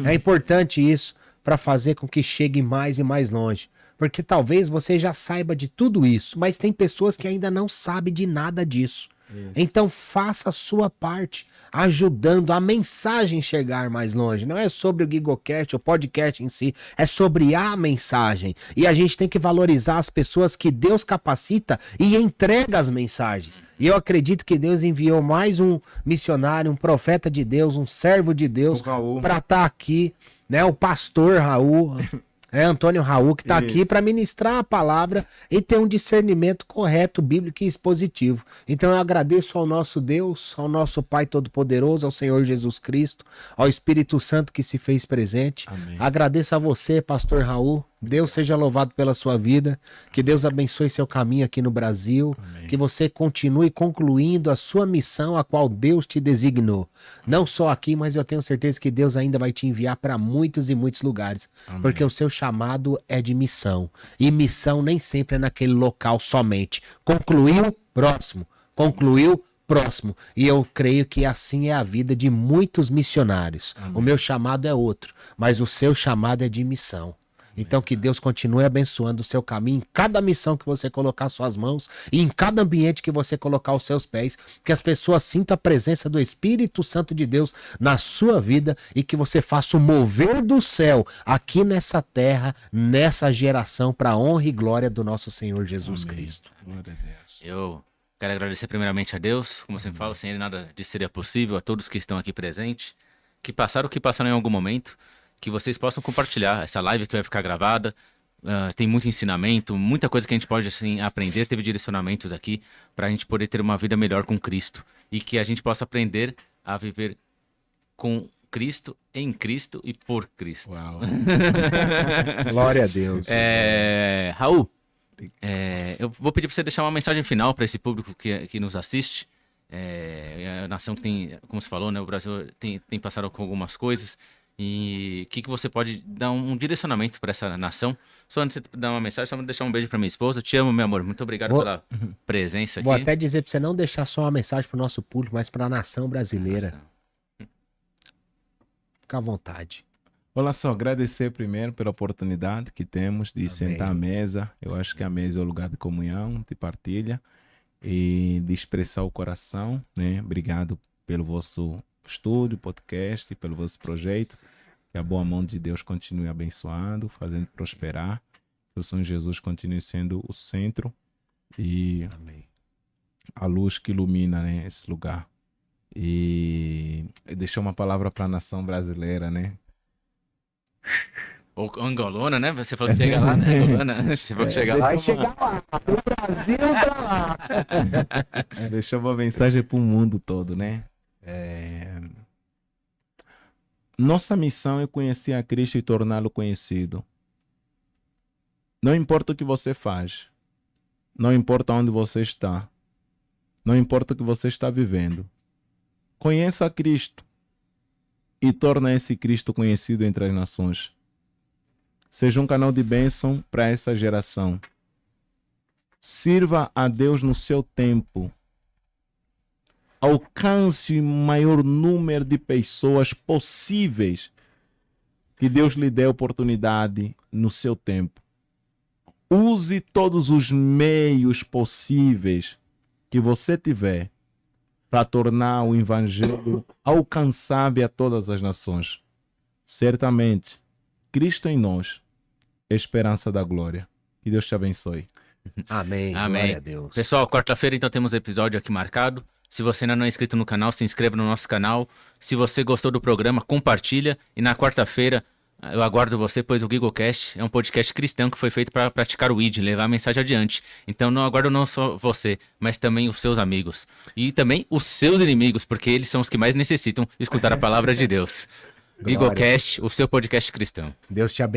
É importante isso para fazer com que chegue mais e mais longe. Porque talvez você já saiba de tudo isso, mas tem pessoas que ainda não sabem de nada disso. Isso. Então faça a sua parte, ajudando a mensagem chegar mais longe. Não é sobre o GigoCast, o podcast em si, é sobre a mensagem. E a gente tem que valorizar as pessoas que Deus capacita e entrega as mensagens. E eu acredito que Deus enviou mais um missionário, um profeta de Deus, um servo de Deus para estar aqui, né? O pastor Raul... Antônio Raul, que está aqui para ministrar a palavra e ter um discernimento correto, bíblico e expositivo. Então eu agradeço ao nosso Deus, ao nosso Pai Todo-Poderoso, ao Senhor Jesus Cristo, ao Espírito Santo que se fez presente. Amém. Agradeço a você, pastor Raul, Deus seja louvado pela sua vida, que Deus abençoe seu caminho aqui no Brasil, Amém. que você continue concluindo a sua missão a qual Deus te designou. Não só aqui, mas eu tenho certeza que Deus ainda vai te enviar para muitos e muitos lugares, Amém. porque o seu chamado é de missão, e missão nem sempre é naquele local somente. Concluiu, próximo. Concluiu, próximo. E eu creio que assim é a vida de muitos missionários. Amém. O meu chamado é outro, mas o seu chamado é de missão. Então que Deus continue abençoando o seu caminho em cada missão que você colocar suas mãos e em cada ambiente que você colocar os seus pés, que as pessoas sintam a presença do Espírito Santo de Deus na sua vida e que você faça o mover do céu aqui nessa terra, nessa geração, para a honra e glória do nosso Senhor Jesus Amém. Cristo. Glória a Deus. Eu quero agradecer primeiramente a Deus, como eu sempre falo, sem ele nada disso seria possível, a todos que estão aqui presentes, que passaram o que passaram em algum momento, que vocês possam compartilhar essa live que vai ficar gravada. Tem muito ensinamento, muita coisa que a gente pode assim, aprender, teve direcionamentos aqui para a gente poder ter uma vida melhor com Cristo e que a gente possa aprender a viver com Cristo, em Cristo e por Cristo. Uau. Glória a Deus. Raul, eu vou pedir para você deixar uma mensagem final para esse público que nos assiste. A nação que tem, como você falou, né, o Brasil tem passado com algumas coisas. E o que você pode dar um direcionamento para essa nação? Só antes de você dar uma mensagem, só vou deixar um beijo para minha esposa. Te amo, meu amor. Muito obrigado pela presença aqui. Vou até dizer para você não deixar só uma mensagem para o nosso público, mas para a nação brasileira. Fica à vontade. Olha só, agradecer primeiro pela oportunidade que temos de Amém. sentar à mesa. Eu acho que a mesa é o lugar de comunhão, de partilha e de expressar o coração, né? Obrigado pelo vosso estúdio, podcast, pelo vosso projeto. Que a boa mão de Deus continue abençoando, fazendo prosperar. Que o Senhor Jesus continue sendo o centro e Amém. a luz que ilumina, né, esse lugar. E deixar uma palavra para a nação brasileira, né? Ou angolona, né? Você falou que chega lá, né? Angolana. Você falou que chega lá. Vai chegar lá, do Brasil pra lá. Deixar uma mensagem para o mundo todo, né? Nossa missão é conhecer a Cristo e torná-lo conhecido. Não importa o que você faz. Não importa onde você está. Não importa o que você está vivendo. Conheça a Cristo e torna esse Cristo conhecido entre as nações. Seja um canal de bênção para essa geração. Sirva a Deus no seu tempo. Alcance o maior número de pessoas possíveis que Deus lhe dê oportunidade no seu tempo. Use todos os meios possíveis que você tiver para tornar o evangelho alcançável a todas as nações. Certamente, Cristo em nós é a esperança da glória. Que Deus te abençoe. Amém. Amém. Glória a Deus. Pessoal, quarta-feira então temos episódio aqui marcado. Se você ainda não é inscrito no canal, se inscreva no nosso canal. Se você gostou do programa, compartilha. E na quarta-feira eu aguardo você, pois o GigoCast é um podcast cristão que foi feito para praticar o ID, levar a mensagem adiante. Então não aguardo não só você, mas também os seus amigos. E também os seus inimigos, porque eles são os que mais necessitam escutar a palavra de Deus. Glória. GigoCast, o seu podcast cristão. Deus te abençoe.